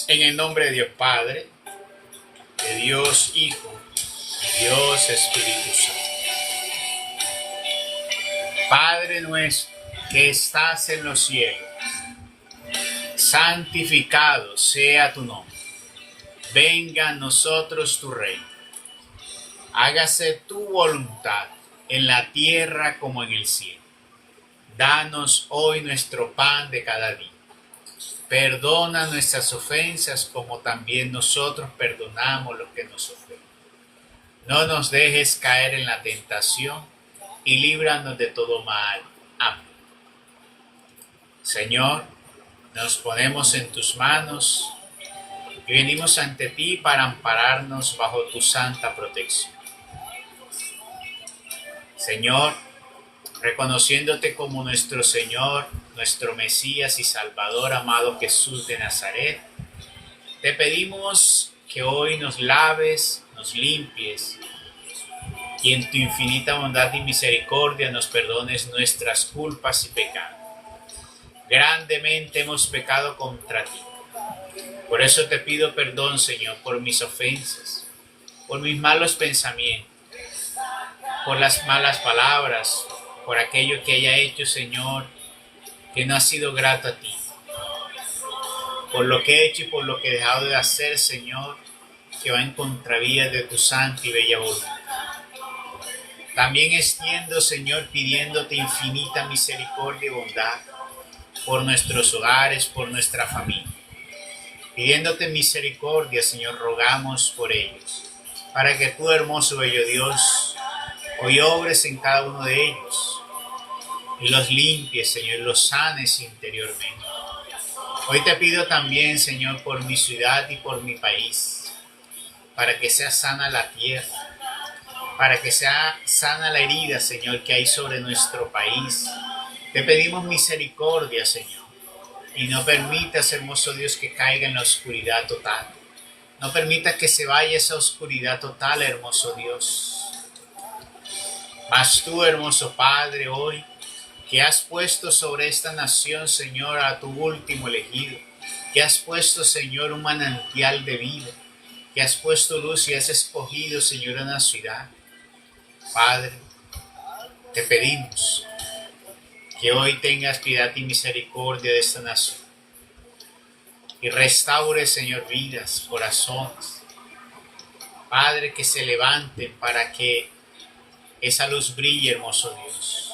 En el nombre de Dios Padre, de Dios Hijo, de Dios Espíritu Santo. Padre nuestro que estás en los cielos, santificado sea tu nombre. Venga a nosotros tu reino. Hágase tu voluntad en la tierra como en el cielo. Danos hoy nuestro pan de cada día. Perdona nuestras ofensas como también nosotros perdonamos los que nos ofenden. No nos dejes caer en la tentación y líbranos de todo mal. Amén. Señor, nos ponemos en tus manos y venimos ante ti para ampararnos bajo tu santa protección. Señor, reconociéndote como nuestro Señor, nuestro Mesías y Salvador, amado Jesús de Nazaret, te pedimos que hoy nos laves, nos limpies y en tu infinita bondad y misericordia nos perdones nuestras culpas y pecados. Grandemente hemos pecado contra ti. Por eso te pido perdón, Señor, por mis ofensas, por mis malos pensamientos, por las malas palabras, por aquello que haya hecho, Señor, que no ha sido grato a ti. Por lo que he hecho y por lo que he dejado de hacer, Señor, que va en contravía de tu santa y bella voluntad. También extiendo, Señor, pidiéndote infinita misericordia y bondad por nuestros hogares, por nuestra familia. Pidiéndote misericordia, Señor, rogamos por ellos, para que tú, hermoso bello Dios, hoy obres en cada uno de ellos y los limpies, Señor, y los sanes interiormente. Hoy te pido también, Señor, por mi ciudad y por mi país, para que sea sana la tierra, para que sea sana la herida, Señor, que hay sobre nuestro país. Te pedimos misericordia, Señor, y no permitas, hermoso Dios, que caiga en la oscuridad total. No permitas que se vaya esa oscuridad total, hermoso Dios. Mas tú, hermoso Padre, hoy que has puesto sobre esta nación, Señor, a tu último elegido, que has puesto, Señor, un manantial de vida, que has puesto luz y has escogido, Señor, una ciudad. Padre, te pedimos que hoy tengas piedad y misericordia de esta nación y restaure, Señor, vidas, corazones. Padre, que se levanten para que esa luz brille, hermoso Dios.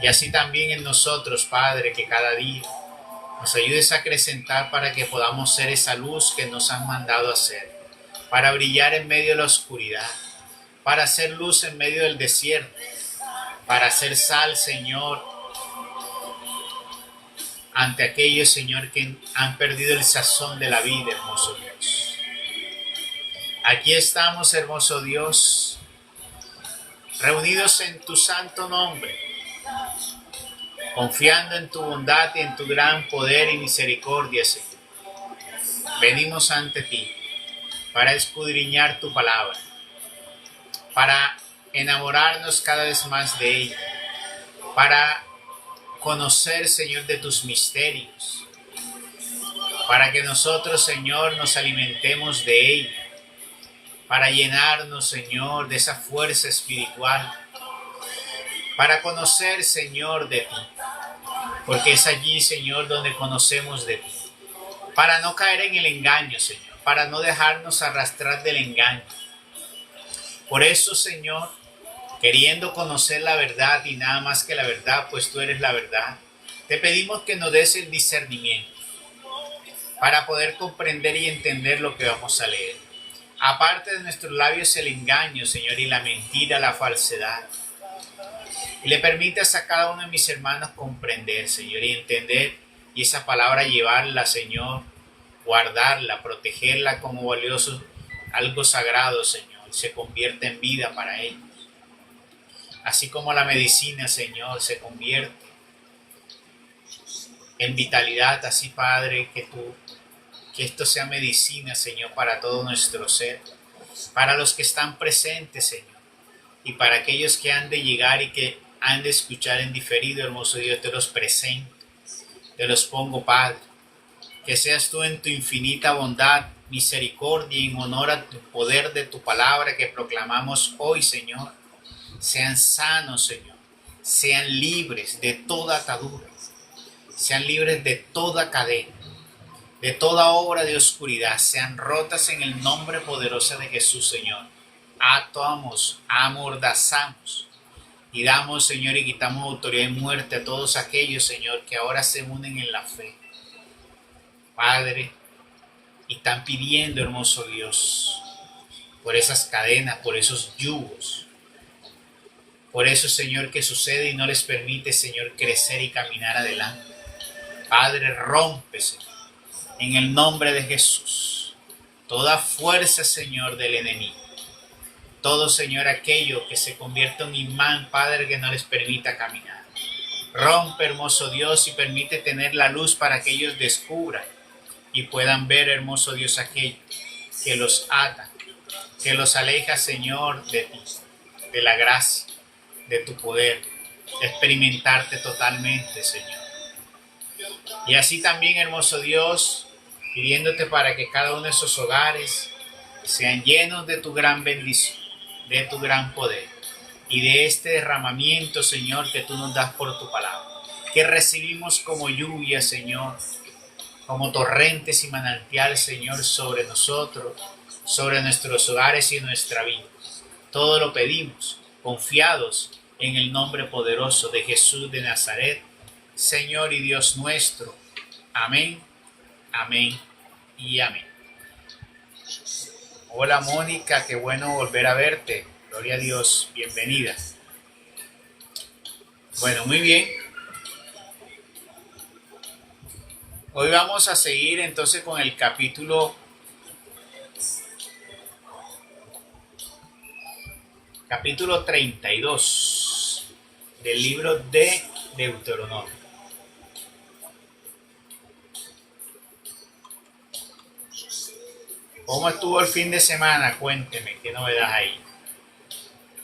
Y así también en nosotros, Padre, que cada día nos ayudes a acrecentar para que podamos ser esa luz que nos has mandado a ser, para brillar en medio de la oscuridad, para hacer luz en medio del desierto, para hacer sal, Señor, ante aquellos, Señor, que han perdido el sazón de la vida, hermoso Dios. Aquí estamos, hermoso Dios, reunidos en tu santo nombre, confiando en tu bondad y en tu gran poder y misericordia, Señor. Venimos ante ti para escudriñar tu palabra, para enamorarnos cada vez más de ella, para conocer, Señor, de tus misterios, para que nosotros, Señor, nos alimentemos de ella, para llenarnos, Señor, de esa fuerza espiritual, para conocer, Señor, de ti, porque es allí, Señor, donde conocemos de ti, para no caer en el engaño, Señor, para no dejarnos arrastrar del engaño. Por eso, Señor, queriendo conocer la verdad y nada más que la verdad, pues tú eres la verdad, te pedimos que nos des el discernimiento para poder comprender y entender lo que vamos a leer. Aparte de nuestros labios el engaño, Señor, y la mentira, la falsedad. Y le permitas a cada uno de mis hermanos comprender, Señor, y entender, y esa palabra llevarla, Señor, guardarla, protegerla como valioso, algo sagrado, Señor, se convierte en vida para ellos. Así como la medicina, Señor, se convierte en vitalidad, así, Padre, que esto sea medicina, Señor, para todo nuestro ser, para los que están presentes, Señor, y para aquellos que han de llegar y que han de escuchar en diferido, hermoso Dios, te los presento, te los pongo, Padre, que seas tú en tu infinita bondad, misericordia y en honor a tu poder de tu palabra que proclamamos hoy, Señor. Sean sanos, Señor. Sean libres de toda atadura. Sean libres de toda cadena, de toda obra de oscuridad. Sean rotas en el nombre poderoso de Jesús, Señor. Atamos, amordazamos y damos, Señor, y quitamos autoridad y muerte a todos aquellos, Señor, que ahora se unen en la fe, Padre, y están pidiendo, hermoso Dios, por esas cadenas, por esos yugos, por eso, Señor, que sucede y no les permite, Señor, crecer y caminar adelante. Padre, rompe, Señor, en el nombre de Jesús, toda fuerza, Señor, del enemigo. Todo, Señor, aquello que se convierta en un imán, Padre, que no les permita caminar. Rompe, hermoso Dios, y permite tener la luz para que ellos descubran y puedan ver, hermoso Dios, aquello que los ata, que los aleja, Señor, de ti, de la gracia, de tu poder, de experimentarte totalmente, Señor. Y así también, hermoso Dios, pidiéndote para que cada uno de esos hogares sean llenos de tu gran bendición, de tu gran poder y de este derramamiento, Señor, que tú nos das por tu palabra, que recibimos como lluvia, Señor, como torrentes y manantial, Señor, sobre nosotros, sobre nuestros hogares y nuestra vida. Todo lo pedimos, confiados en el nombre poderoso de Jesús de Nazaret, Señor y Dios nuestro. Amén, amén y amén. Hola Mónica, qué bueno volver a verte. Gloria a Dios, bienvenida. Bueno, muy bien. Hoy vamos a seguir entonces con el capítulo 32 del libro de Deuteronomio. ¿Cómo estuvo el fin de semana? Cuénteme, ¿qué novedad hay?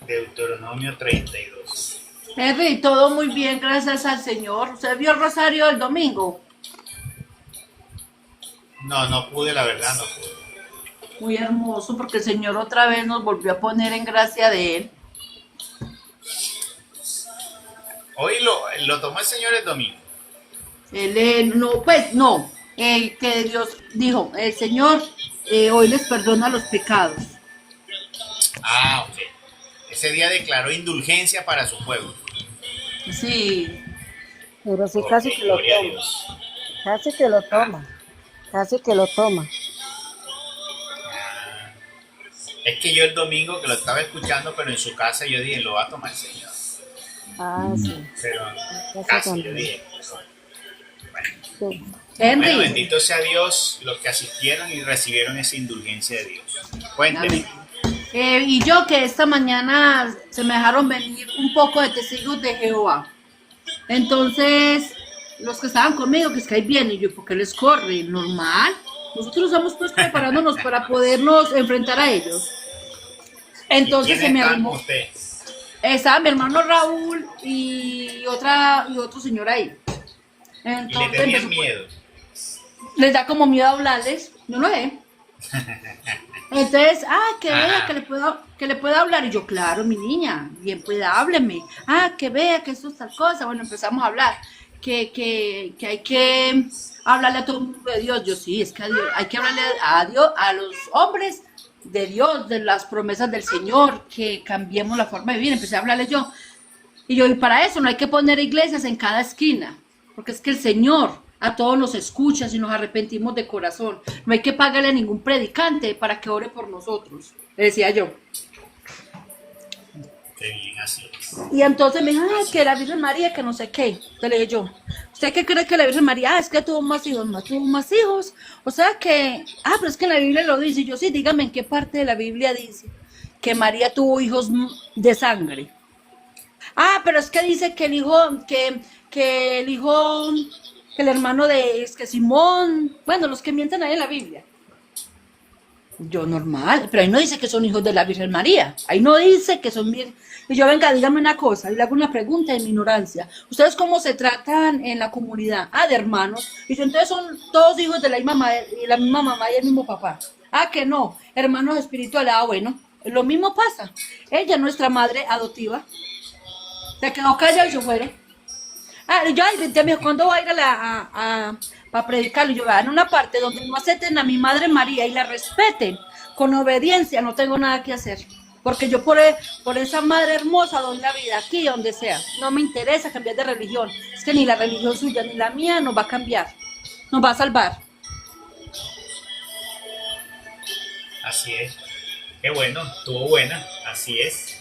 Deuteronomio 32. Henry, todo muy bien, gracias al Señor. ¿Usted vio el rosario el domingo? No pude, la verdad, no pude. Muy hermoso, porque el Señor otra vez nos volvió a poner en gracia de Él. Hoy lo tomó el Señor el domingo. Que Dios dijo, el Señor hoy les perdona los pecados. Ah, ok. Ese día declaró indulgencia para su pueblo. Sí. Pero sí, Ok, casi que lo gloria a toma. Dios. Casi que lo toma. Casi que lo toma. Ah, es que yo el domingo que lo estaba escuchando, pero en su casa yo dije, lo va a tomar el Señor. Ah, sí. Pero Casi casi yo también. dije. Sí. Bueno, Henry, bendito sea Dios los que asistieron y recibieron esa indulgencia de Dios. Cuénteme. y yo que esta mañana se me dejaron venir un poco de testigos de Jehová. Entonces, los que estaban conmigo, que es que ahí vienen, y yo, ¿por qué les corre? Normal. Nosotros estamos pues preparándonos para podernos enfrentar a ellos. Entonces ¿Y se me quiénes están arrimó. con usted? Estaba mi hermano Raúl y otro señor ahí. Y le Entonces tenían empezó, miedo. les da como miedo hablarles. Yo no sé. Entonces, que vea Ajá. que le pueda hablar. Y yo, claro, mi niña, bien pueda, hábleme. Que vea que esto es tal cosa. Bueno, empezamos a hablar. Que hay que hablarle a todo el mundo de Dios. Yo, sí, es que a Dios, hay que hablarle a Dios, a los hombres de Dios, de las promesas del Señor, que cambiemos la forma de vivir. Empecé a hablarles yo. Y para eso no hay que poner iglesias en cada esquina, porque es que el Señor a todos nos escucha si nos arrepentimos de corazón. No hay que pagarle a ningún predicante para que ore por nosotros, le decía yo. Qué bien, así es. Y entonces me dijo, que la Virgen María, que no sé qué. Entonces le dije yo, ¿usted qué cree que la Virgen María? Es que tuvo más hijos, no tuvo más hijos. O sea que, pero es que en la Biblia lo dice. Y yo, sí, dígame en qué parte de la Biblia dice que María tuvo hijos de sangre. Pero es que dice que el hijo, que el hermano de, es que Simón, bueno, los que mienten ahí en la Biblia. Yo normal, pero ahí no dice que son hijos de la Virgen María. Ahí no dice que son bien. Y yo, venga, dígame una cosa, y le hago una pregunta de mi ignorancia. ¿Ustedes cómo se tratan en la comunidad? Ah, de hermanos. Y si entonces son todos hijos de la misma, y la misma mamá y el mismo papá. Ah, que no, hermanos espirituales. Ah, bueno, lo mismo pasa. Ella, nuestra madre adoptiva, se quedó callada y se fueron. Ah, yo, ay, vente, mijo, ¿cuándo va a ir para predicarlo? Yo, en una parte donde no acepten a mi madre María y la respeten con obediencia, no tengo nada que hacer. Porque yo por esa madre hermosa doy la vida, aquí, donde sea. No me interesa cambiar de religión. Es que ni la religión suya ni la mía nos va a cambiar. Nos va a salvar. Así es. Qué bueno, estuvo buena, así es.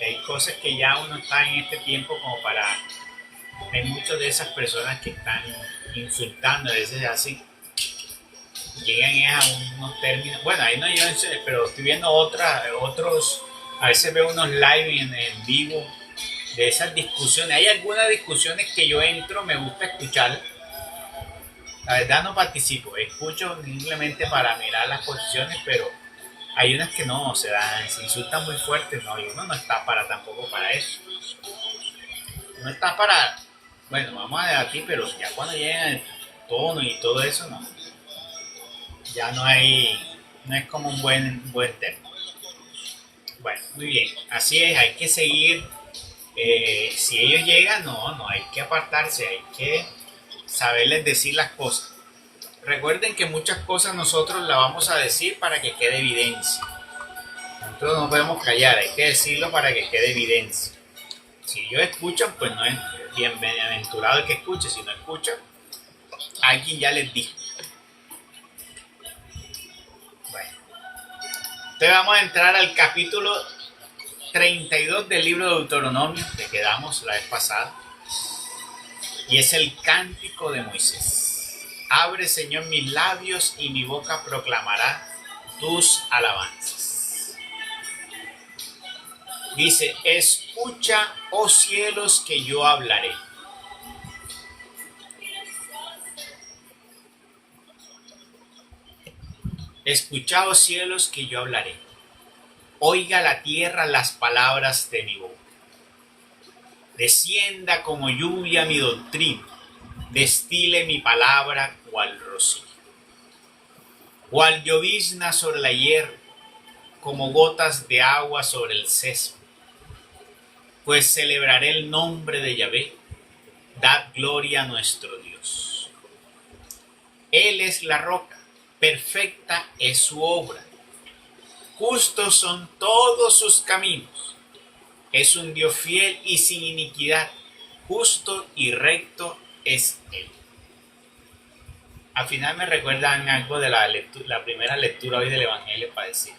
Hay cosas que ya uno está en este tiempo como para... Hay muchas de esas personas que están insultando, a veces así, llegan a unos términos, bueno, ahí no yo, pero estoy viendo otros, a veces veo unos live en vivo de esas discusiones. Hay algunas discusiones que yo entro, me gusta escuchar, la verdad no participo, escucho simplemente para mirar las posiciones, pero hay unas que no, se insultan muy fuerte, no, y uno no está para tampoco para eso. No está para, bueno, vamos a debatir, pero ya cuando llega el tono y todo eso, no, ya no hay, no es como un buen tema. Bueno, muy bien, así es, hay que seguir, si ellos llegan, no hay que apartarse, hay que saberles decir las cosas. Recuerden que muchas cosas nosotros las vamos a decir para que quede evidencia. Nosotros no podemos callar, hay que decirlo para que quede evidencia. Si ellos escuchan, pues no es bienaventurado el que escuche. Si no escuchan, alguien ya les dijo. Bueno, entonces vamos a entrar al capítulo 32 del libro de Deuteronomio, que quedamos la vez pasada. Y es el cántico de Moisés. Abre, Señor, mis labios y mi boca proclamará tus alabanzas. Dice, escucha, oh cielos, que yo hablaré. Escucha, oh cielos, que yo hablaré. Oiga la tierra las palabras de mi boca. Descienda como lluvia mi doctrina, destile mi palabra cual rocío. Cual llovizna sobre la hierba, como gotas de agua sobre el césped. Pues celebraré el nombre de Yahvé, dad gloria a nuestro Dios. Él es la roca, perfecta es su obra, justos son todos sus caminos. Es un Dios fiel y sin iniquidad, justo y recto es Él. Al final me recuerdan algo de la primera lectura hoy del Evangelio para decir.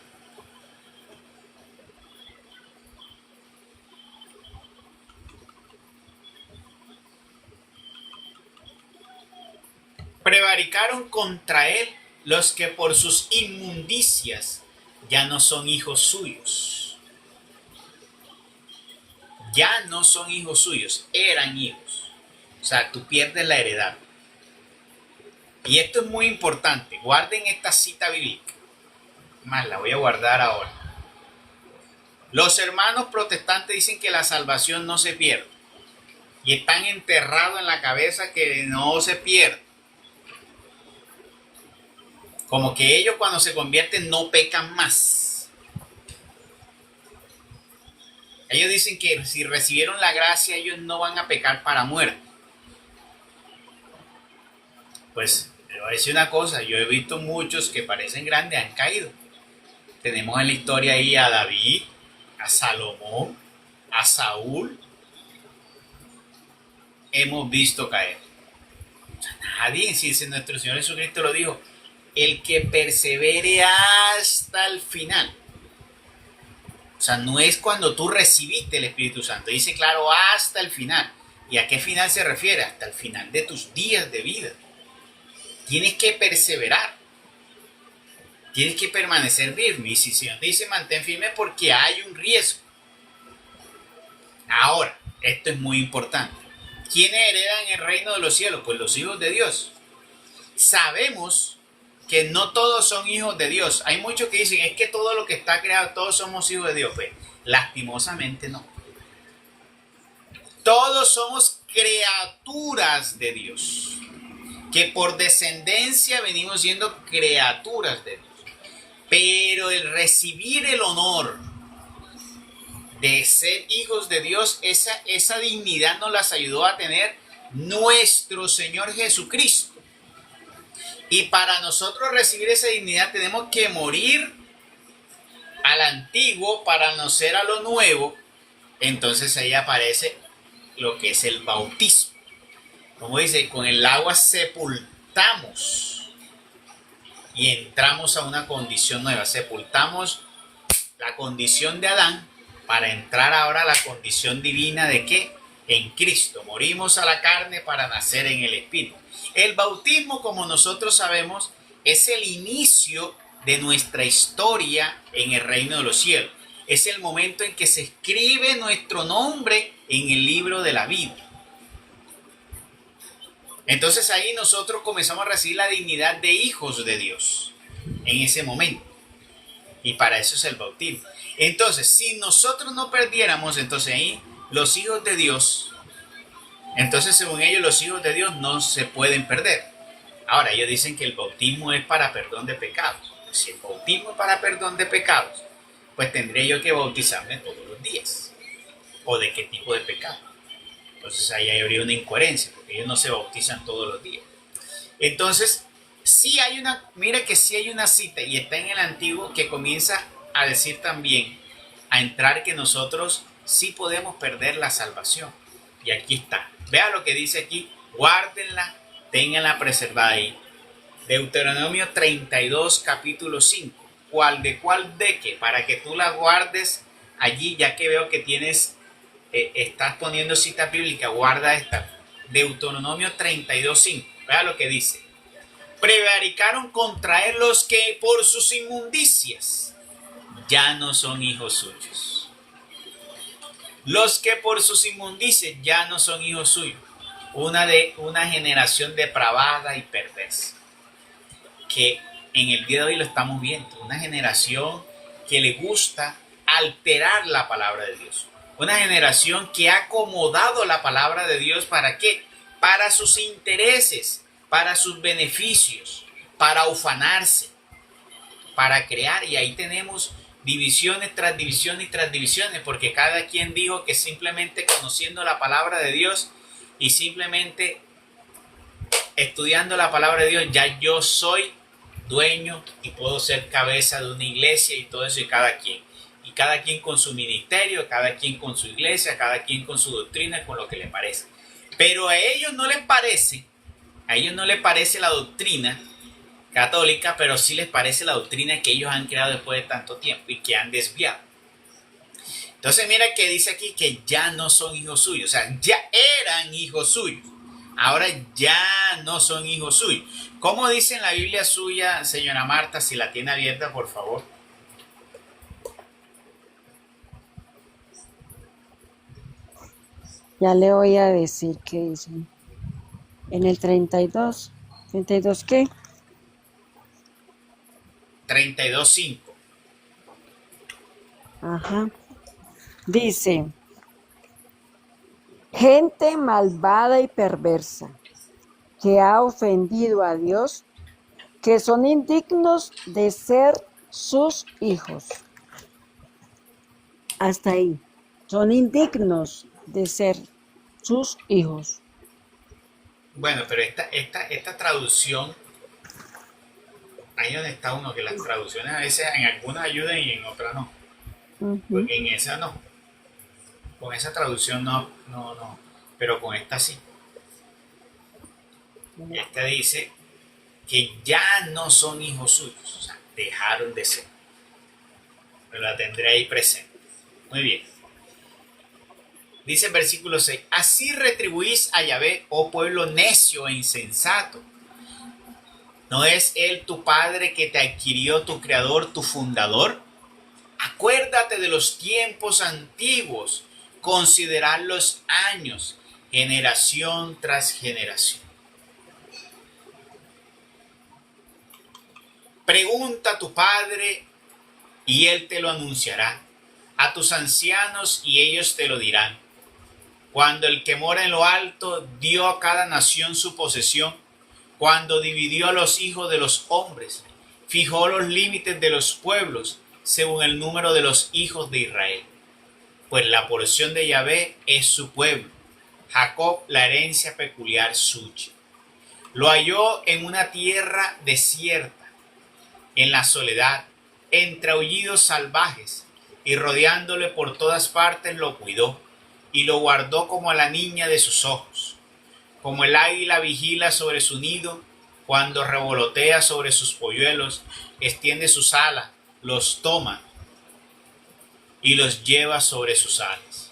Prevaricaron contra él los que por sus inmundicias ya no son hijos suyos. Ya no son hijos suyos, eran hijos. O sea, tú pierdes la heredad. Y esto es muy importante. Guarden esta cita bíblica. Más la voy a guardar ahora. Los hermanos protestantes dicen que la salvación no se pierde. Y están enterrados en la cabeza que no se pierde. Como que ellos cuando se convierten no pecan más. Ellos dicen que si recibieron la gracia ellos no van a pecar para muerte. Pues le voy a decir una cosa, yo he visto muchos que parecen grandes, han caído. Tenemos en la historia ahí a David, a Salomón, a Saúl. Hemos visto caer. O sea, nadie, si nuestro Señor Jesucristo lo dijo, el que persevere hasta el final. O sea, no es cuando tú recibiste el Espíritu Santo. Dice claro, hasta el final. ¿Y a qué final se refiere? Hasta el final de tus días de vida. Tienes que perseverar. Tienes que permanecer firme. Y si el Señor te dice mantén firme porque hay un riesgo. Ahora, esto es muy importante. ¿Quiénes heredan el reino de los cielos? Pues los hijos de Dios. Sabemos que no todos son hijos de Dios. Hay muchos que dicen, es que todo lo que está creado, todos somos hijos de Dios. Pues, lastimosamente no. Todos somos criaturas de Dios, que por descendencia venimos siendo criaturas de Dios. Pero el recibir el honor de ser hijos de Dios, esa dignidad nos las ayudó a tener nuestro Señor Jesucristo. Y para nosotros recibir esa dignidad tenemos que morir al antiguo para nacer a lo nuevo. Entonces ahí aparece lo que es el bautismo. Como dice, con el agua sepultamos y entramos a una condición nueva. Sepultamos la condición de Adán para entrar ahora a la condición divina de ¿qué? En Cristo. Morimos a la carne para nacer en el Espíritu. El bautismo, como nosotros sabemos, es el inicio de nuestra historia en el reino de los cielos. Es el momento en que se escribe nuestro nombre en el libro de la vida. Entonces ahí nosotros comenzamos a recibir la dignidad de hijos de Dios en ese momento. Y para eso es el bautismo. Entonces, si nosotros no perdiéramos, entonces ahí los hijos de Dios, entonces según ellos los hijos de Dios no se pueden perder. Ahora ellos dicen que el bautismo es para perdón de pecados. Si el bautismo es para perdón de pecados, pues tendría yo que bautizarme todos los días. ¿O de qué tipo de pecado? Entonces ahí habría una incoherencia, porque ellos no se bautizan todos los días. Entonces, sí hay mira que sí hay una cita, y está en el Antiguo, que comienza a decir también, a entrar que nosotros sí podemos perder la salvación. Y aquí está. Vea lo que dice aquí, guárdenla, ténganla preservada ahí. Deuteronomio 32, capítulo 5. ¿Cuál de qué? Para que tú la guardes allí, ya que veo que estás poniendo cita bíblica, guarda esta. Deuteronomio 32, 5. Vea lo que dice. Prevaricaron contra él los que por sus inmundicias ya no son hijos suyos. Los que por sus inmundicias ya no son hijos suyos. Una generación depravada y perversa. Que en el día de hoy lo estamos viendo. Una generación que le gusta alterar la palabra de Dios. Una generación que ha acomodado la palabra de Dios ¿para qué? Para sus intereses, para sus beneficios, para ufanarse, para crear. Y ahí tenemos divisiones tras divisiones y tras divisiones, porque cada quien dijo que simplemente conociendo la palabra de Dios y simplemente estudiando la palabra de Dios, ya yo soy dueño y puedo ser cabeza de una iglesia y todo eso, y cada quien con su ministerio, cada quien con su iglesia, cada quien con su doctrina, con lo que le parece. Pero a ellos no les parece la doctrina católica, pero sí les parece la doctrina que ellos han creado después de tanto tiempo y que han desviado. Entonces mira que dice aquí que ya no son hijos suyos, o sea, ya eran hijos suyos, ahora ya no son hijos suyos. ¿Cómo dice en la Biblia suya, señora Marta, si la tiene abierta, por favor? Ya le voy a decir qué dice. En el 32. ¿32 qué? 32:5. Ajá. Dice, gente malvada y perversa que ha ofendido a Dios, que son indignos de ser sus hijos. Hasta ahí. Son indignos de ser sus hijos. Bueno, pero esta traducción, ahí donde está uno, que las traducciones a veces en algunas ayudan y en otras no. Porque en esa no. Con esa traducción no. Pero con esta sí. Esta dice que ya no son hijos suyos. O sea, dejaron de ser. Pero la tendré ahí presente. Muy bien. Dice el versículo 6. Así retribuís a Yahvé, oh pueblo necio e insensato. ¿No es él tu padre que te adquirió, tu creador, tu fundador? Acuérdate de los tiempos antiguos, considerad los años, generación tras generación. Pregunta a tu padre y él te lo anunciará, a tus ancianos y ellos te lo dirán. Cuando el que mora en lo alto dio a cada nación su posesión, cuando dividió a los hijos de los hombres, fijó los límites de los pueblos según el número de los hijos de Israel. Pues la porción de Yahvé es su pueblo, Jacob la herencia peculiar suya. Lo halló en una tierra desierta, en la soledad, entre aullidos salvajes, y rodeándole por todas partes lo cuidó, y lo guardó como a la niña de sus ojos. Como el águila vigila sobre su nido, cuando revolotea sobre sus polluelos, extiende sus alas, los toma y los lleva sobre sus alas.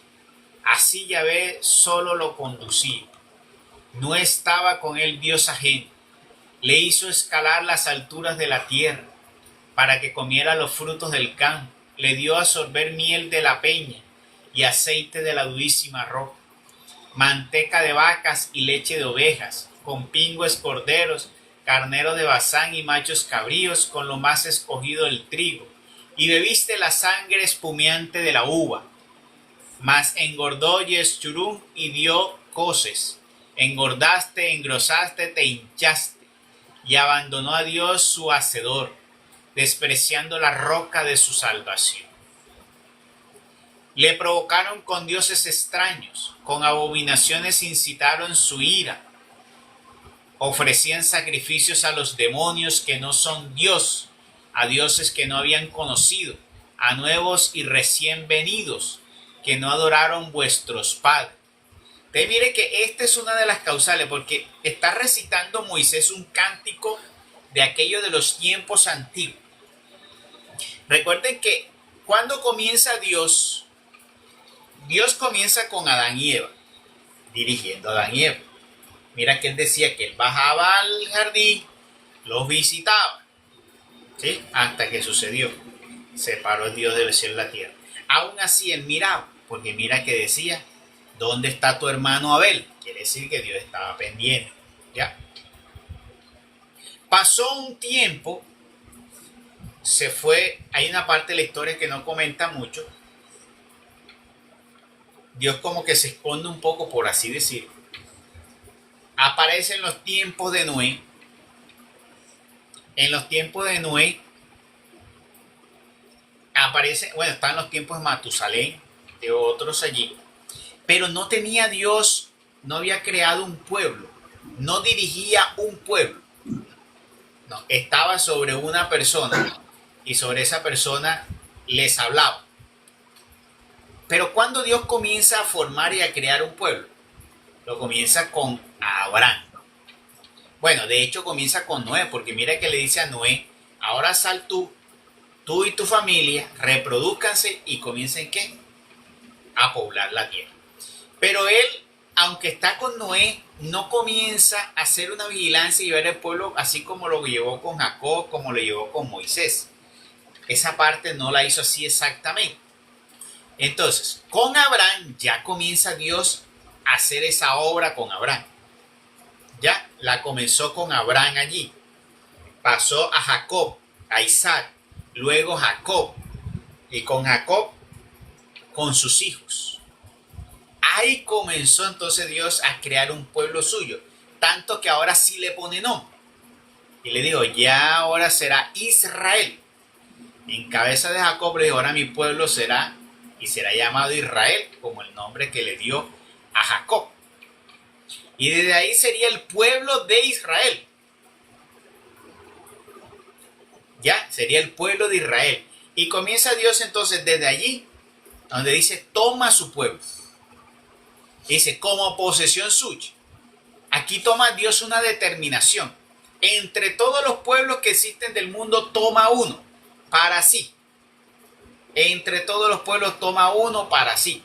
Así Yahvé solo lo conducía. No estaba con él Dios ajeno. Le hizo escalar las alturas de la tierra para que comiera los frutos del campo. Le dio a sorber miel de la peña y aceite de la durísima roca, manteca de vacas y leche de ovejas, con pingües corderos, carneros de Basán y machos cabríos, con lo más escogido del trigo. Y bebiste la sangre espumeante de la uva. Mas engordó Yeshurún y dio coces. Engordaste, engrosaste, te hinchaste, y abandonó a Dios su hacedor, despreciando la roca de su salvación. Le provocaron con dioses extraños, con abominaciones incitaron su ira. Ofrecían sacrificios a los demonios que no son Dios, a dioses que no habían conocido, a nuevos y recién venidos, que no adoraron vuestros padres. Entonces mire que esta es una de las causales, porque está recitando Moisés un cántico de aquello de los tiempos antiguos. Recuerden que cuando comienza Dios comienza con Adán y Eva, dirigiendo a Adán y Eva. Mira que él decía que él bajaba al jardín, los visitaba, ¿sí? Hasta que sucedió. Separó el Dios del cielo y la tierra. Aún así él miraba, porque mira que decía, ¿dónde está tu hermano Abel? Quiere decir que Dios estaba pendiente, ¿ya? Pasó un tiempo, se fue, hay una parte de la historia que no comenta mucho. Dios como que se esconde un poco, por así decirlo. Aparece en los tiempos de Noé. En los tiempos de Noé aparece, bueno, están los tiempos de Matusalén, de otros allí. Pero no tenía Dios, no había creado un pueblo, no dirigía un pueblo. No, estaba sobre una persona y sobre esa persona les hablaba. Pero cuando Dios comienza a formar y a crear un pueblo, lo comienza con Abraham. Bueno, de hecho comienza con Noé, porque mira que le dice a Noé, ahora sal tú y tu familia, reproduzcanse y comiencen ¿qué? A poblar la tierra. Pero él, aunque está con Noé, no comienza a hacer una vigilancia y ver el pueblo así como lo llevó con Jacob, como lo llevó con Moisés. Esa parte no la hizo así exactamente. Entonces, con Abraham ya comienza Dios a hacer esa obra con Abraham. Ya la comenzó con Abraham allí. Pasó a Jacob, a Isaac, luego Jacob. Y con Jacob, con sus hijos. Ahí comenzó entonces Dios a crear un pueblo suyo. Tanto que ahora sí le pone nombre. Y le dijo, ya ahora será Israel. En cabeza de Jacob le dijo, ahora mi pueblo será y será llamado Israel, como el nombre que le dio a Jacob. Y desde ahí sería el pueblo de Israel. Ya, sería el pueblo de Israel. Y comienza Dios entonces desde allí, donde dice, toma su pueblo. Dice, como posesión suya. Aquí toma Dios una determinación. Entre todos los pueblos que existen del mundo, toma uno para sí. Entre todos los pueblos toma uno para sí.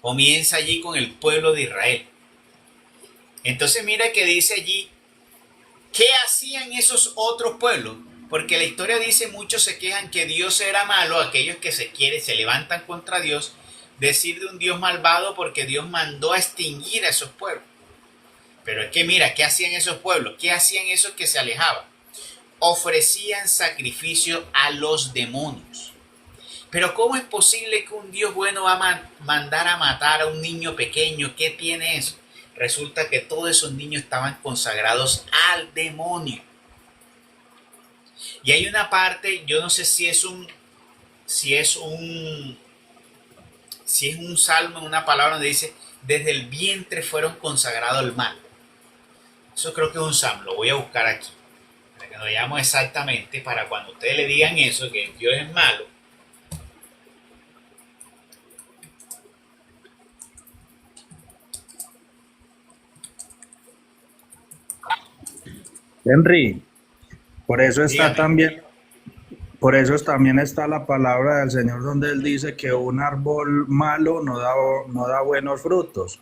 Comienza allí con el pueblo de Israel. Entonces mira que dice allí, ¿qué hacían esos otros pueblos? Porque la historia dice, muchos se quejan que Dios era malo, aquellos que se levantan contra Dios, decir de un Dios malvado porque Dios mandó a extinguir a esos pueblos. Pero es que mira, ¿qué hacían esos pueblos? ¿Qué hacían esos que se alejaban? Ofrecían sacrificio a los demonios. Pero ¿cómo es posible que un Dios bueno va a mandar a matar a un niño pequeño? ¿Qué tiene eso? Resulta que todos esos niños estaban consagrados al demonio. Y hay una parte, yo no sé si es un salmo, una palabra donde dice, desde el vientre fueron consagrados al mal. Eso creo que es un salmo, lo voy a buscar aquí, para que nos veamos exactamente, para cuando ustedes le digan eso, que Dios es malo. Henry, por eso está Dígame. también, por eso también está la palabra del Señor donde Él dice que un árbol malo no da buenos frutos,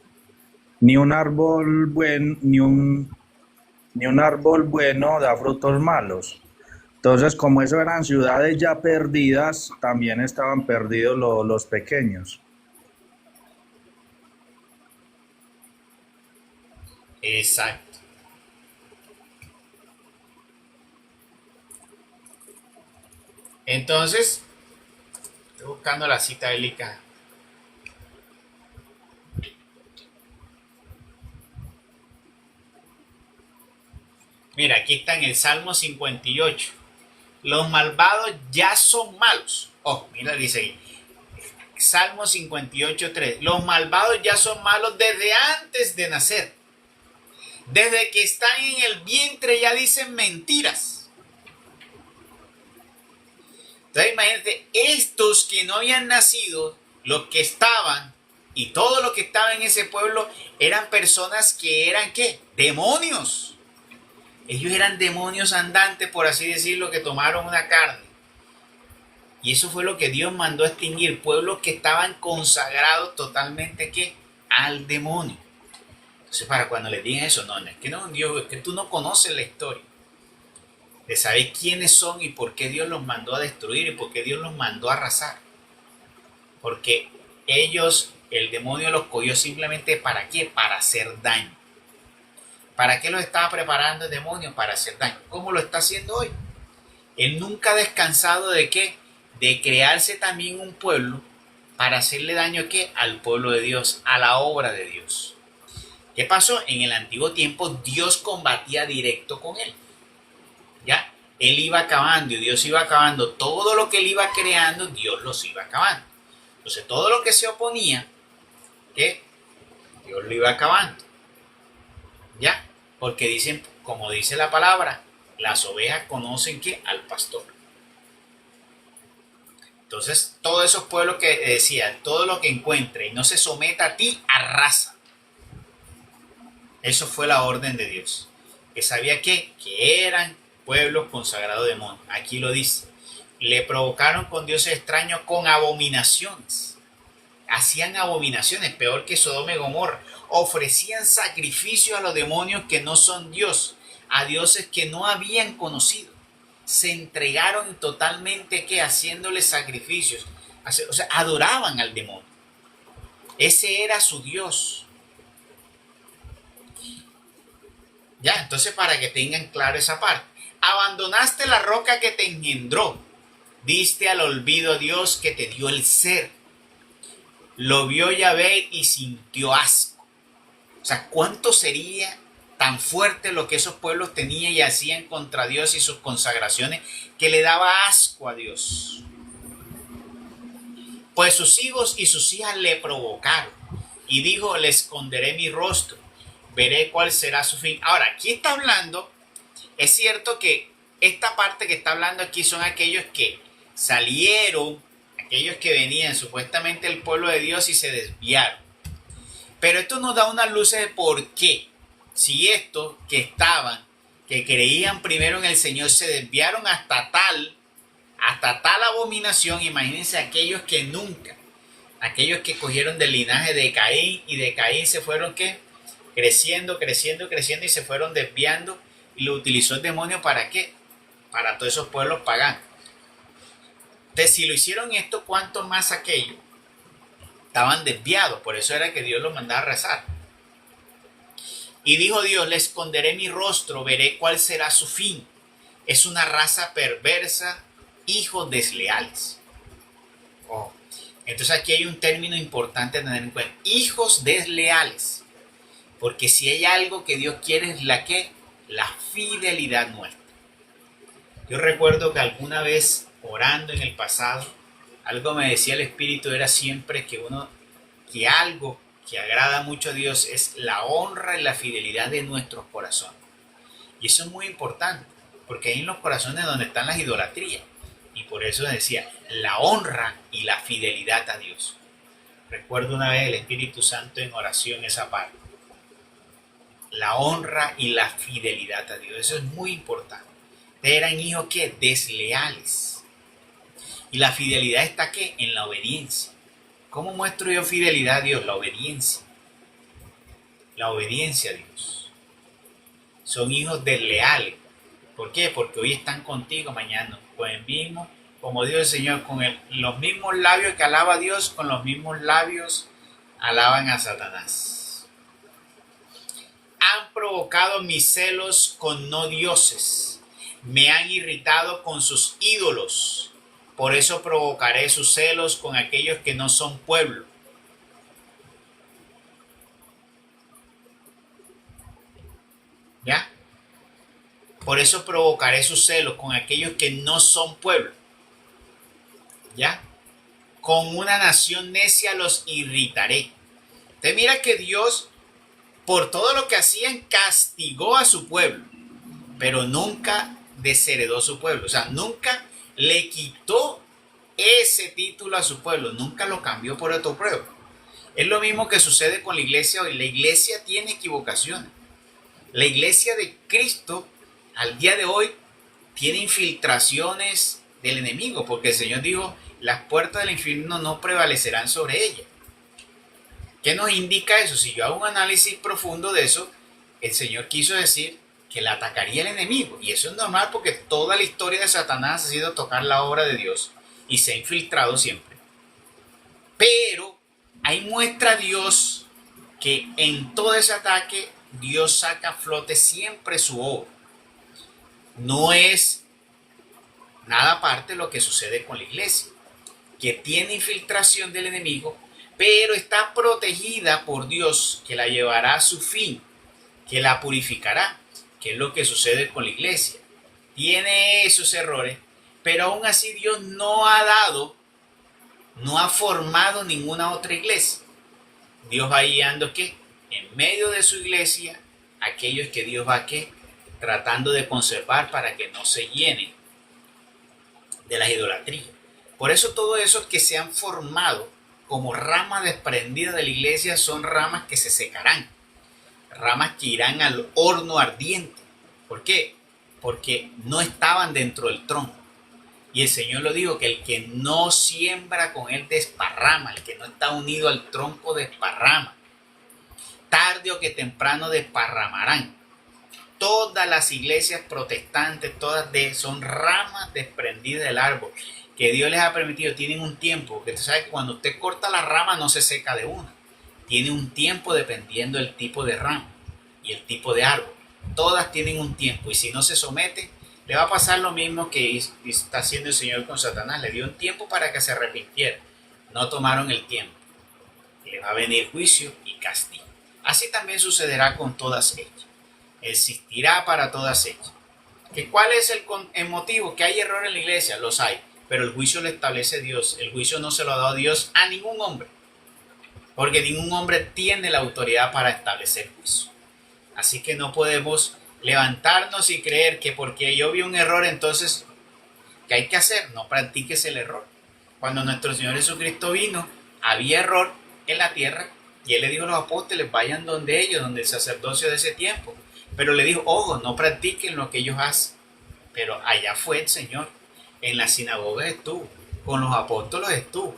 ni un árbol ni un árbol bueno da frutos malos. Entonces, como eso eran ciudades ya perdidas, también estaban perdidos los pequeños. Exacto. Entonces, estoy buscando la cita bíblica. Mira, aquí está en el Salmo 58. Los malvados ya son malos. Oh, mira, dice ahí. Salmo 58:3. Los malvados ya son malos desde antes de nacer. Desde que están en el vientre ya dicen mentiras. Entonces imagínate, estos que no habían nacido, los que estaban, y todo lo que estaba en ese pueblo, eran personas que eran, ¿qué? Demonios. Ellos eran demonios andantes, por así decirlo, que tomaron una carne. Y eso fue lo que Dios mandó a extinguir, pueblos que estaban consagrados totalmente, ¿qué? Al demonio. Entonces, para cuando les digan eso, no es que no es un Dios, es que tú no conoces la historia de saber quiénes son y por qué Dios los mandó a destruir y por qué Dios los mandó a arrasar. Porque ellos, el demonio los cogió simplemente ¿para qué? Para hacer daño. ¿Para qué los estaba preparando el demonio? Para hacer daño. ¿Cómo lo está haciendo hoy? Él nunca ha descansado de qué? De crearse también un pueblo para hacerle daño ¿qué? Al pueblo de Dios, a la obra de Dios. ¿Qué pasó? En el antiguo tiempo Dios combatía directo con él. ¿Ya? Él iba acabando y Dios iba acabando. Todo lo que él iba creando, Dios los iba acabando. Entonces todo lo que se oponía, ¿qué? Dios lo iba acabando. ¿Ya? Porque dicen, como dice la palabra, las ovejas conocen ¿qué? Al pastor. Entonces, todos esos pueblos que decían, todo lo que encuentre y no se someta a ti, arrasa. Eso fue la orden de Dios. Que sabía que eran pueblos consagrados de demonio. Aquí lo dice. Le provocaron con dioses extraños con abominaciones. Hacían abominaciones, peor que Sodoma y Gomorra. Ofrecían sacrificios a los demonios que no son Dios, a dioses que no habían conocido. Se entregaron totalmente que haciéndoles sacrificios. O sea, adoraban al demonio. Ese era su Dios. Ya, entonces para que tengan claro esa parte. Abandonaste la roca que te engendró. Diste al olvido a Dios que te dio el ser. Lo vio Yahvé y sintió asco. O sea, ¿cuánto sería tan fuerte lo que esos pueblos tenían y hacían contra Dios y sus consagraciones que le daba asco a Dios? Pues sus hijos y sus hijas le provocaron y dijo, le esconderé mi rostro, veré cuál será su fin. Ahora, aquí está hablando, es cierto que esta parte que está hablando aquí son aquellos que salieron, aquellos que venían supuestamente del pueblo de Dios y se desviaron. Pero esto nos da unas luces de por qué. Si estos que estaban, que creían primero en el Señor, se desviaron hasta tal abominación, imagínense aquellos que nunca, aquellos que cogieron del linaje de Caín y de Caín se fueron ¿qué? Creciendo y se fueron desviando y lo utilizó el demonio ¿para qué? Para todos esos pueblos paganos. Entonces, si lo hicieron esto, ¿cuánto más aquellos? Estaban desviados, por eso era que Dios los mandaba a rezar. Y dijo Dios, le esconderé mi rostro, veré cuál será su fin. Es una raza perversa, hijos desleales. Oh. Entonces aquí hay un término importante a tener en cuenta. Hijos desleales. Porque si hay algo que Dios quiere es la fidelidad nuestra. Yo recuerdo que alguna vez orando en el pasado, algo me decía el Espíritu era siempre que algo que agrada mucho a Dios es la honra y la fidelidad de nuestros corazones. Y eso es muy importante, porque ahí en los corazones donde están las idolatrías. Y por eso decía, la honra y la fidelidad a Dios. Recuerdo una vez el Espíritu Santo en oración esa parte. La honra y la fidelidad a Dios, eso es muy importante. Eran hijos que desleales. Y la fidelidad está ¿qué? En la obediencia. ¿Cómo muestro yo fidelidad a Dios? La obediencia. La obediencia a Dios. Son hijos desleales. ¿Por qué? Porque hoy están contigo, mañana con el mismo, como dijo el Señor, con los mismos labios que alaba a Dios, con los mismos labios alaban a Satanás. Han provocado mis celos con no dioses. Me han irritado con sus ídolos. Por eso provocaré sus celos con aquellos que no son pueblo. ¿Ya? Por eso provocaré sus celos con aquellos que no son pueblo. ¿Ya? Con una nación necia los irritaré. Entonces mira que Dios, por todo lo que hacían, castigó a su pueblo, pero nunca desheredó su pueblo. O sea, nunca le quitó ese título a su pueblo, nunca lo cambió por otro pueblo. Es lo mismo que sucede con la iglesia hoy. La iglesia tiene equivocaciones. La iglesia de Cristo al día de hoy tiene infiltraciones del enemigo, porque el Señor dijo, las puertas del infierno no prevalecerán sobre ella. ¿Qué nos indica eso? Si yo hago un análisis profundo de eso, el Señor quiso decir que la atacaría el enemigo. Y eso es normal porque toda la historia de Satanás ha sido tocar la obra de Dios y se ha infiltrado siempre. Pero ahí muestra Dios que en todo ese ataque Dios saca a flote siempre su obra. No es nada aparte lo que sucede con la iglesia, que tiene infiltración del enemigo, pero está protegida por Dios, que la llevará a su fin, que la purificará, que es lo que sucede con la iglesia. Tiene esos errores, pero aún así Dios no ha formado ninguna otra iglesia. Dios va guiando ¿qué? En medio de su iglesia, aquellos que Dios va ¿qué? Tratando de conservar para que no se llenen de las idolatrías. Por eso todos esos que se han formado como ramas desprendidas de la iglesia son ramas que se secarán, ramas que irán al horno ardiente. ¿Por qué? Porque no estaban dentro del tronco. Y el Señor lo dijo, que el que no siembra con él desparrama, el que no está unido al tronco desparrama. Tarde o que temprano desparramarán. Todas las iglesias protestantes, son ramas desprendidas del árbol, que Dios les ha permitido, tienen un tiempo, que tú sabes que cuando usted corta la rama no se seca de una, tiene un tiempo dependiendo del tipo de rama y el tipo de árbol. Todas tienen un tiempo, y si no se somete, le va a pasar lo mismo que está haciendo el Señor con Satanás. Le dio un tiempo para que se arrepintiera, no tomaron el tiempo, le va a venir juicio y castigo. Así también sucederá con todas ellas. Existirá para todas ellas. ¿Cuál es el motivo? Que hay error en la iglesia, los hay, pero el juicio lo establece Dios. El juicio no se lo ha dado Dios a ningún hombre, porque ningún hombre tiene la autoridad para establecer juicio. Así que no podemos levantarnos y creer que porque yo vi un error, entonces, ¿qué hay que hacer? No practiques el error. Cuando nuestro Señor Jesucristo vino, había error en la tierra, y Él le dijo a los apóstoles, vayan donde ellos, donde el sacerdocio de ese tiempo. Pero le dijo, ojo, no practiquen lo que ellos hacen. Pero allá fue el Señor. En la sinagoga estuvo, con los apóstoles estuvo.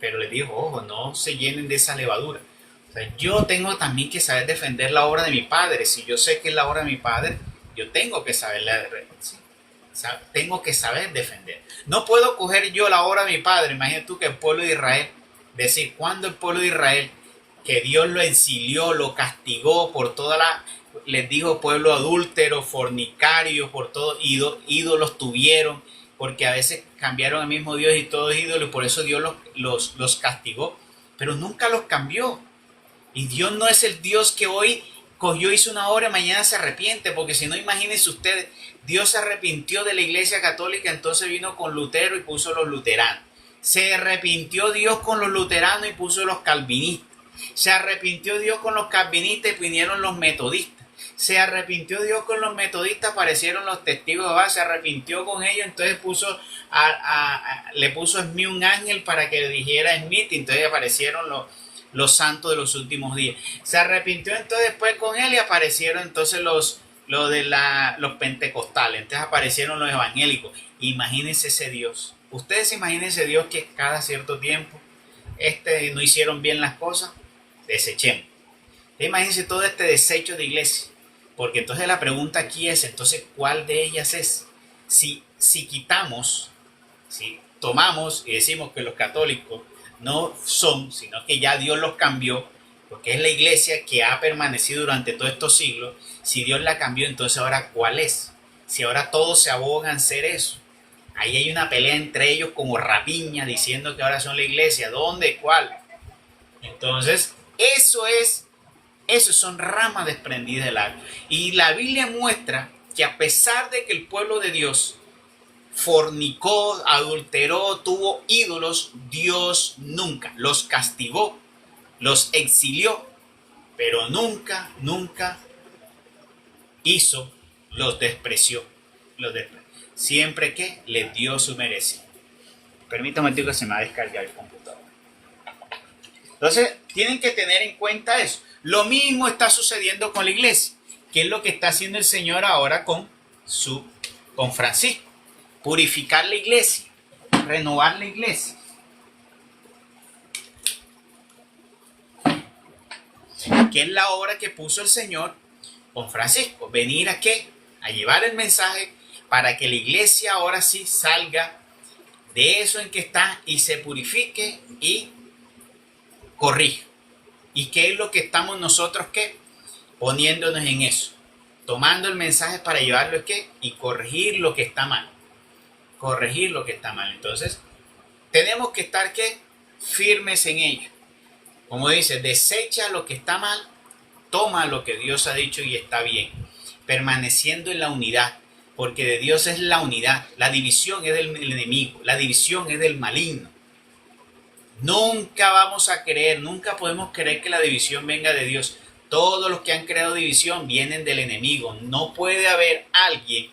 Pero le dijo, ojo, no se llenen de esa levadura. O sea, yo tengo también que saber defender la obra de mi Padre. Si yo sé que es la obra de mi Padre, yo tengo que saberla defender. ¿Sí? O sea, tengo que saber defender. No puedo coger yo la obra de mi Padre. Imagínate tú que el pueblo de Israel, decir, cuando el pueblo de Israel que Dios lo exilió, lo castigó por toda les digo, pueblo adúltero, fornicario, por todo, ídolos tuvieron, porque a veces cambiaron al mismo Dios y todos ídolos, y por eso Dios los castigó, pero nunca los cambió. Y Dios no es el Dios que hoy cogió, hizo una obra y mañana se arrepiente, porque si no, imagínense ustedes, Dios se arrepintió de la Iglesia Católica, entonces vino con Lutero y puso los luteranos. Se arrepintió Dios con los luteranos y puso los calvinistas. Se arrepintió Dios con los calvinistas y vinieron los metodistas. Se arrepintió Dios con los metodistas, aparecieron los testigos de Jehová. Se arrepintió con ellos, entonces le puso a Smith un ángel para que le dijera a Smith, y entonces aparecieron los santos de los últimos días. Se arrepintió entonces después con él y aparecieron entonces los pentecostales, entonces aparecieron los evangélicos. Imagínense ese Dios. Ustedes imagínense Dios que cada cierto tiempo no hicieron bien las cosas, desechemos. Imagínense todo este desecho de iglesia, porque entonces la pregunta aquí es, entonces, ¿cuál de ellas es? Si quitamos, si tomamos y decimos que los católicos no son, sino que ya Dios los cambió, porque es la iglesia que ha permanecido durante todos estos siglos. Si Dios la cambió, entonces ahora ¿cuál es? Si ahora todos se abogan ser eso. Ahí hay una pelea entre ellos como rapiña, diciendo que ahora son la iglesia. ¿Dónde? ¿Cuál? Entonces, eso son ramas desprendidas del árbol. Y la Biblia muestra que a pesar de que el pueblo de Dios fornicó, adulteró, tuvo ídolos, Dios nunca los castigó, los exilió, pero nunca los despreció. Siempre que les dio su merecido. Permítame que se me va a descargar el computador. Entonces, tienen que tener en cuenta eso. Lo mismo está sucediendo con la iglesia. ¿Qué es lo que está haciendo el Señor ahora con Francisco? Purificar la iglesia, renovar la iglesia. ¿Qué es la obra que puso el Señor con Francisco? Venir a qué? A llevar el mensaje para que la iglesia ahora sí salga de eso en que está y se purifique y corrija. ¿Y qué es lo que estamos nosotros qué? Poniéndonos en eso. Tomando el mensaje para llevarlo ¿qué? Y corregir lo que está mal. Corregir lo que está mal. Entonces, tenemos que estar ¿qué? Firmes en ello. Como dice, desecha lo que está mal, toma lo que Dios ha dicho y está bien. Permaneciendo en la unidad. Porque de Dios es la unidad. La división es del enemigo. La división es del maligno. Nunca vamos a creer, nunca podemos creer que la división venga de Dios. Todos los que han creado división vienen del enemigo. No puede haber alguien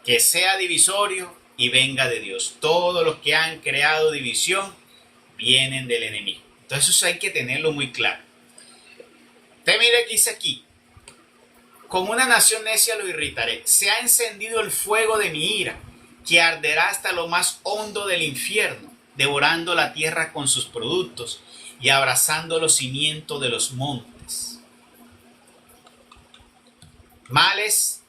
que sea divisorio y venga de Dios. Todos los que han creado división vienen del enemigo. Entonces eso hay que tenerlo muy claro. Usted mire que dice aquí. Con una nación necia lo irritaré. Se ha encendido el fuego de mi ira, que arderá hasta lo más hondo del infierno, devorando la tierra con sus productos y abrazando los cimientos de los montes. Males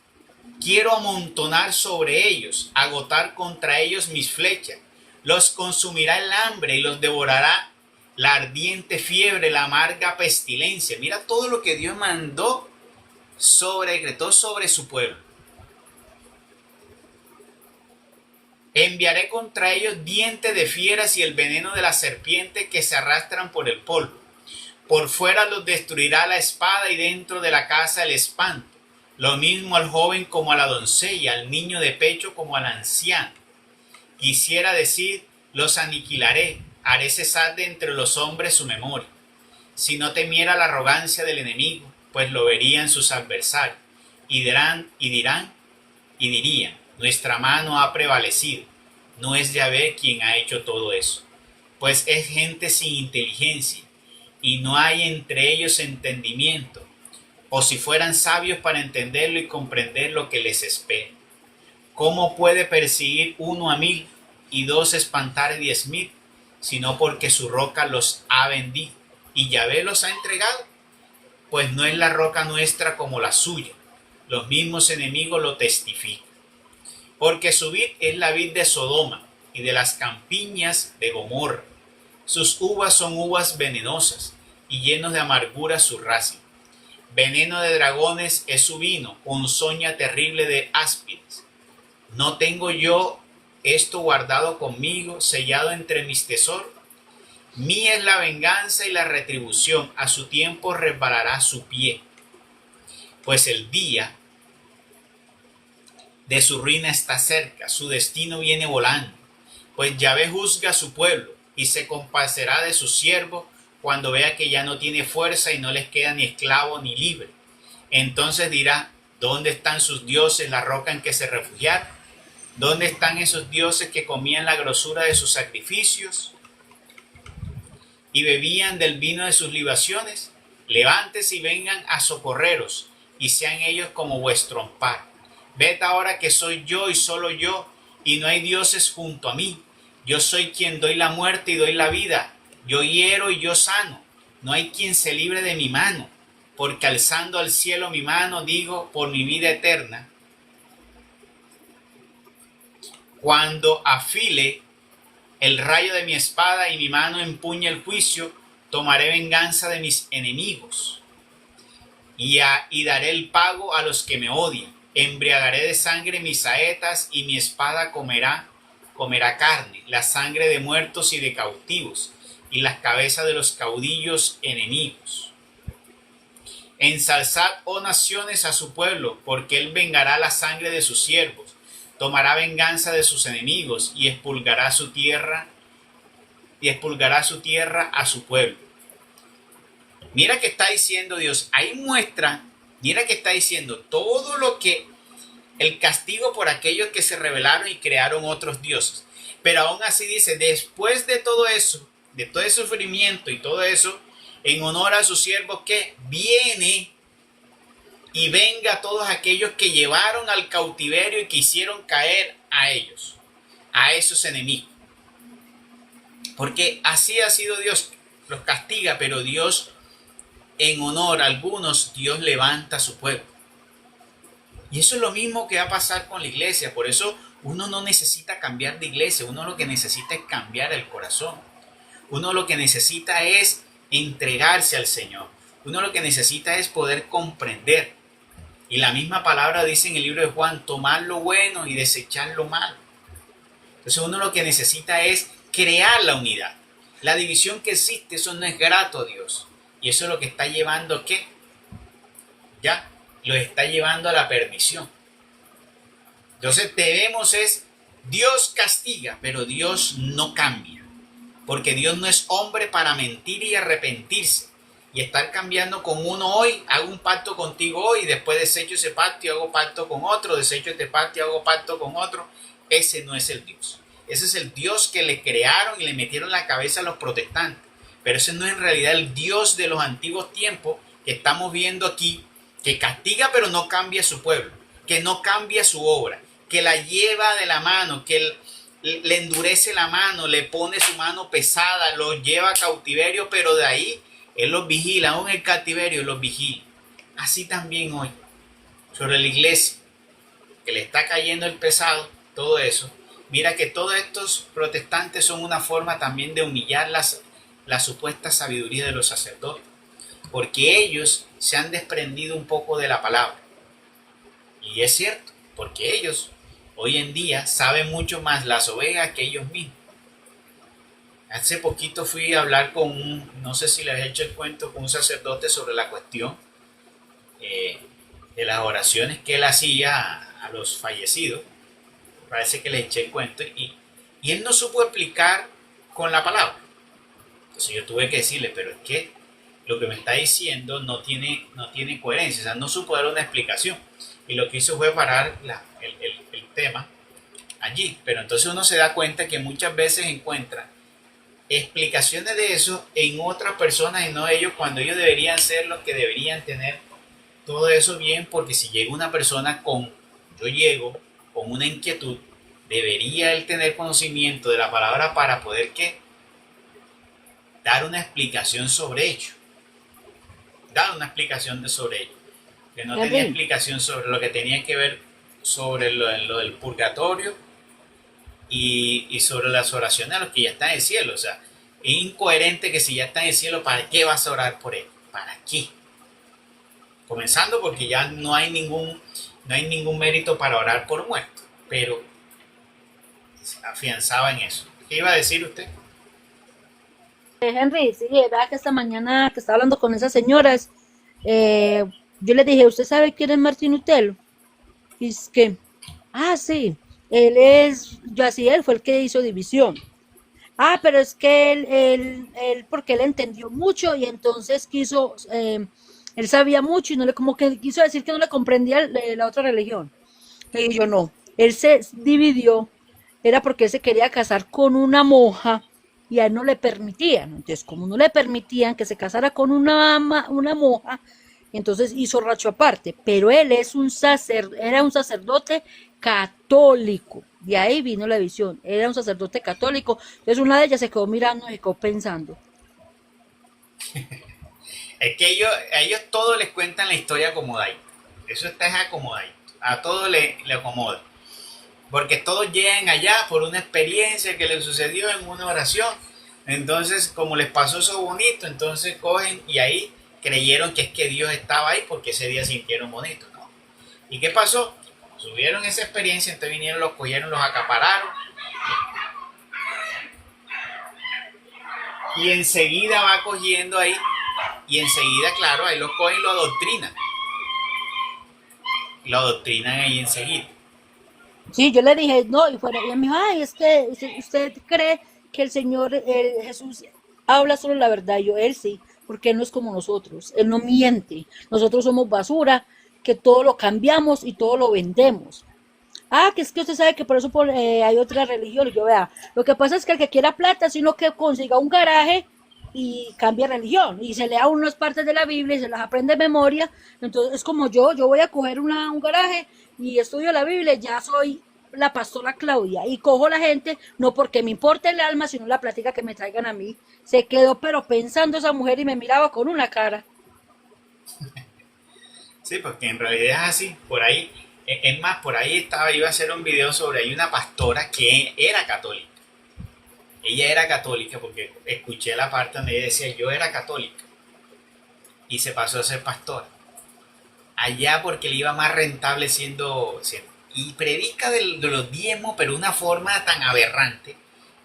quiero amontonar sobre ellos, agotar contra ellos mis flechas. Los consumirá el hambre y los devorará la ardiente fiebre, la amarga pestilencia. Mira todo lo que Dios decretó sobre su pueblo. Enviaré contra ellos dientes de fieras y el veneno de la serpiente que se arrastran por el polvo. Por fuera los destruirá la espada y dentro de la casa el espanto. Lo mismo al joven como a la doncella, al niño de pecho como al anciano. Quisiera decir, los aniquilaré, haré cesar de entre los hombres su memoria. Si no temiera la arrogancia del enemigo, pues lo verían sus adversarios, y dirían, nuestra mano ha prevalecido, no es Yahvé quien ha hecho todo eso, pues es gente sin inteligencia, y no hay entre ellos entendimiento, o si fueran sabios para entenderlo y comprender lo que les espera. ¿Cómo puede perseguir 1 a 1000 y 2 espantar a 10,000, sino porque su roca los ha vendido, y Yahvé los ha entregado? Pues no es la roca nuestra como la suya. Los mismos enemigos lo testifican. Porque su vid es la vid de Sodoma y de las campiñas de Gomorra. Sus uvas son uvas venenosas y llenos de amargura su racimo. Veneno de dragones es su vino, ponzoña terrible de áspides. ¿No tengo yo esto guardado conmigo, sellado entre mis tesoros? Mía es la venganza y la retribución, a su tiempo resbalará su pie. Pues el día de su ruina está cerca, su destino viene volando. Pues Yahvé juzga a su pueblo y se compadecerá de sus siervos cuando vea que ya no tiene fuerza y no les queda ni esclavo ni libre. Entonces dirá, ¿dónde están sus dioses, la roca en que se refugiaron? ¿Dónde están esos dioses que comían la grosura de sus sacrificios y bebían del vino de sus libaciones? Levántese y vengan a socorreros, y sean ellos como vuestro amparo. Ved ahora que soy yo y solo yo, y no hay dioses junto a mí. Yo soy quien doy la muerte y doy la vida. Yo hiero y yo sano. No hay quien se libre de mi mano, porque alzando al cielo mi mano digo por mi vida eterna, cuando afile el rayo de mi espada y mi mano empuñe el juicio, tomaré venganza de mis enemigos y daré el pago a los que me odian. Embriagaré de sangre mis saetas y mi espada comerá carne, la sangre de muertos y de cautivos y las cabezas de los caudillos enemigos. Ensalzad, oh naciones, a su pueblo, porque él vengará la sangre de sus siervos, tomará venganza de sus enemigos y expulgará su tierra a su pueblo. Mira que está diciendo Dios, ahí muestra, mira que está diciendo todo lo que el castigo por aquellos que se rebelaron y crearon otros dioses. Pero aún así dice, después de todo eso, de todo ese sufrimiento y todo eso, en honor a sus siervos, que viene y venga a todos aquellos que llevaron al cautiverio y que hicieron caer a ellos, a esos enemigos. Porque así ha sido Dios, los castiga, pero Dios, en honor a algunos, Dios levanta a su pueblo. Y eso es lo mismo que va a pasar con la iglesia. Por eso uno no necesita cambiar de iglesia, uno lo que necesita es cambiar el corazón. Uno lo que necesita es entregarse al Señor. Uno lo que necesita es poder comprender. Y la misma palabra dice en el libro de Juan, tomar lo bueno y desechar lo malo. Entonces uno lo que necesita es crear la unidad. La división que existe, eso no es grato a Dios. Y eso es lo que está llevando a ¿qué? Ya, lo está llevando a la perdición. Entonces debemos es, Dios castiga, pero Dios no cambia. Porque Dios no es hombre para mentir y arrepentirse. Y estar cambiando con uno hoy, hago un pacto contigo hoy, después desecho ese pacto y hago pacto con otro, desecho este pacto y hago pacto con otro. Ese no es el Dios. Ese es el Dios que le crearon y le metieron en la cabeza a los protestantes. Pero ese no es en realidad el Dios de los antiguos tiempos que estamos viendo aquí, que castiga pero no cambia su pueblo, que no cambia su obra, que la lleva de la mano, que le endurece la mano, le pone su mano pesada, los lleva a cautiverio, pero de ahí Él los vigila, aún en el cautiverio los vigila. Así también hoy, sobre la iglesia, que le está cayendo el pesado, todo eso. Mira que todos estos protestantes son una forma también de humillar la supuesta sabiduría de los sacerdotes, porque ellos se han desprendido un poco de la palabra. Y es cierto, porque ellos hoy en día saben mucho más las ovejas que ellos mismos. Hace poquito fui a hablar con no sé si les he hecho el cuento, con un sacerdote sobre la cuestión de las oraciones que él hacía a los fallecidos. Parece que les eché el cuento y él no supo explicar con la palabra. Entonces yo tuve que decirle, pero es que lo que me está diciendo no tiene coherencia, o sea, no supo dar una explicación. Y lo que hizo fue parar el tema allí. Pero entonces uno se da cuenta que muchas veces encuentra explicaciones de eso en otras personas y no ellos, cuando ellos deberían ser los que deberían tener todo eso bien, porque si llega una persona con una inquietud, debería él tener conocimiento de la palabra para poder ¿qué? Dar una explicación sobre ello. Dar una explicación sobre ello. Que no tenía explicación sobre lo que tenía que ver sobre lo del purgatorio y sobre las oraciones a los que ya están en el cielo. O sea, Incoherente que si ya está en el cielo, ¿para qué vas a orar por él? ¿Para qué? Comenzando porque ya no hay ningún mérito para orar por muerto, pero se afianzaba en eso. ¿Qué iba a decir usted? Henry, sí, verdad que esta mañana que estaba hablando con esas señoras, eh, yo les dije, ¿usted sabe quién es Martín Lutero? Y es que, sí, él fue el que hizo división. Pero es que porque él entendió mucho y entonces él sabía mucho y no le, como que quiso decir que no le comprendía la otra religión. Y yo no, él se dividió, era porque él se quería casar con una monja y a él no le permitían. Entonces, como no le permitían que se casara con una monja, entonces hizo racho aparte. Pero él era un sacerdote católico. De ahí vino la visión. Era un sacerdote católico. Entonces una de ellas se quedó mirando y se quedó pensando. Es que a ellos todos les cuentan la historia acomodadita. Eso está acomodadito. A todos le acomoda. Porque todos llegan allá por una experiencia que les sucedió en una oración. Entonces, como les pasó eso bonito, entonces cogen y ahí creyeron que es que Dios estaba ahí porque ese día sintieron bonito, ¿no? ¿Y qué pasó? Como subieron esa experiencia, entonces vinieron, los cogieron, los acapararon. Y enseguida va cogiendo ahí. Y enseguida, claro, ahí los cogen y lo adoctrinan. Lo adoctrinan ahí enseguida. Sí, yo le dije, no, y ella me dijo, es que usted cree que el Señor, Jesús, habla solo la verdad. Y yo, él sí, porque él no es como nosotros, él no miente. Nosotros somos basura, que todo lo cambiamos y todo lo vendemos. Que es que usted sabe que por eso hay otra religión. Y yo, vea, lo que pasa es que el que quiera plata, sino que consiga un garaje y cambia religión y se lea unas partes de la Biblia y se las aprende de memoria. Entonces es como yo voy a coger un garaje y estudio la Biblia, ya soy la pastora Claudia y cojo la gente, no porque me importe el alma, sino la plática que me traigan a mí. Se quedó pero pensando esa mujer y me miraba con una cara. Sí, porque en realidad es así. Por ahí, es más, por ahí iba a hacer un video sobre hay una pastora que era católica. Ella era católica porque escuché la parte donde ella decía yo era católica y se pasó a ser pastora. Allá porque le iba más rentable siendo y predica de los diezmos, pero de una forma tan aberrante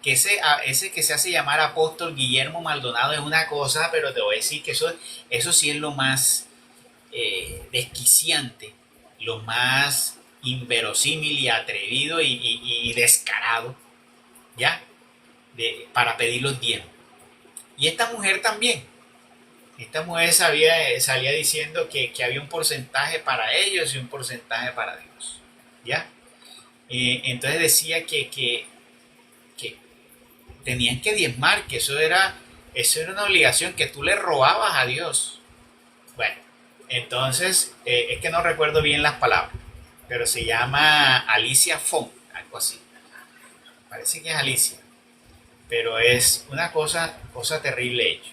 que ese que se hace llamar apóstol Guillermo Maldonado es una cosa, pero te voy a decir que eso sí es lo más desquiciante, lo más inverosímil y atrevido y descarado, ¿ya? Para pedir los diezmos. Y esta mujer también. Esta mujer salía diciendo que había un porcentaje para ellos y un porcentaje para Dios. ¿Ya? Entonces decía que tenían que diezmar, que eso era una obligación, que tú le robabas a Dios. Bueno, entonces es que no recuerdo bien las palabras, pero se llama Alicia Font, algo así. Parece que es Alicia, pero es una cosa terrible hecho.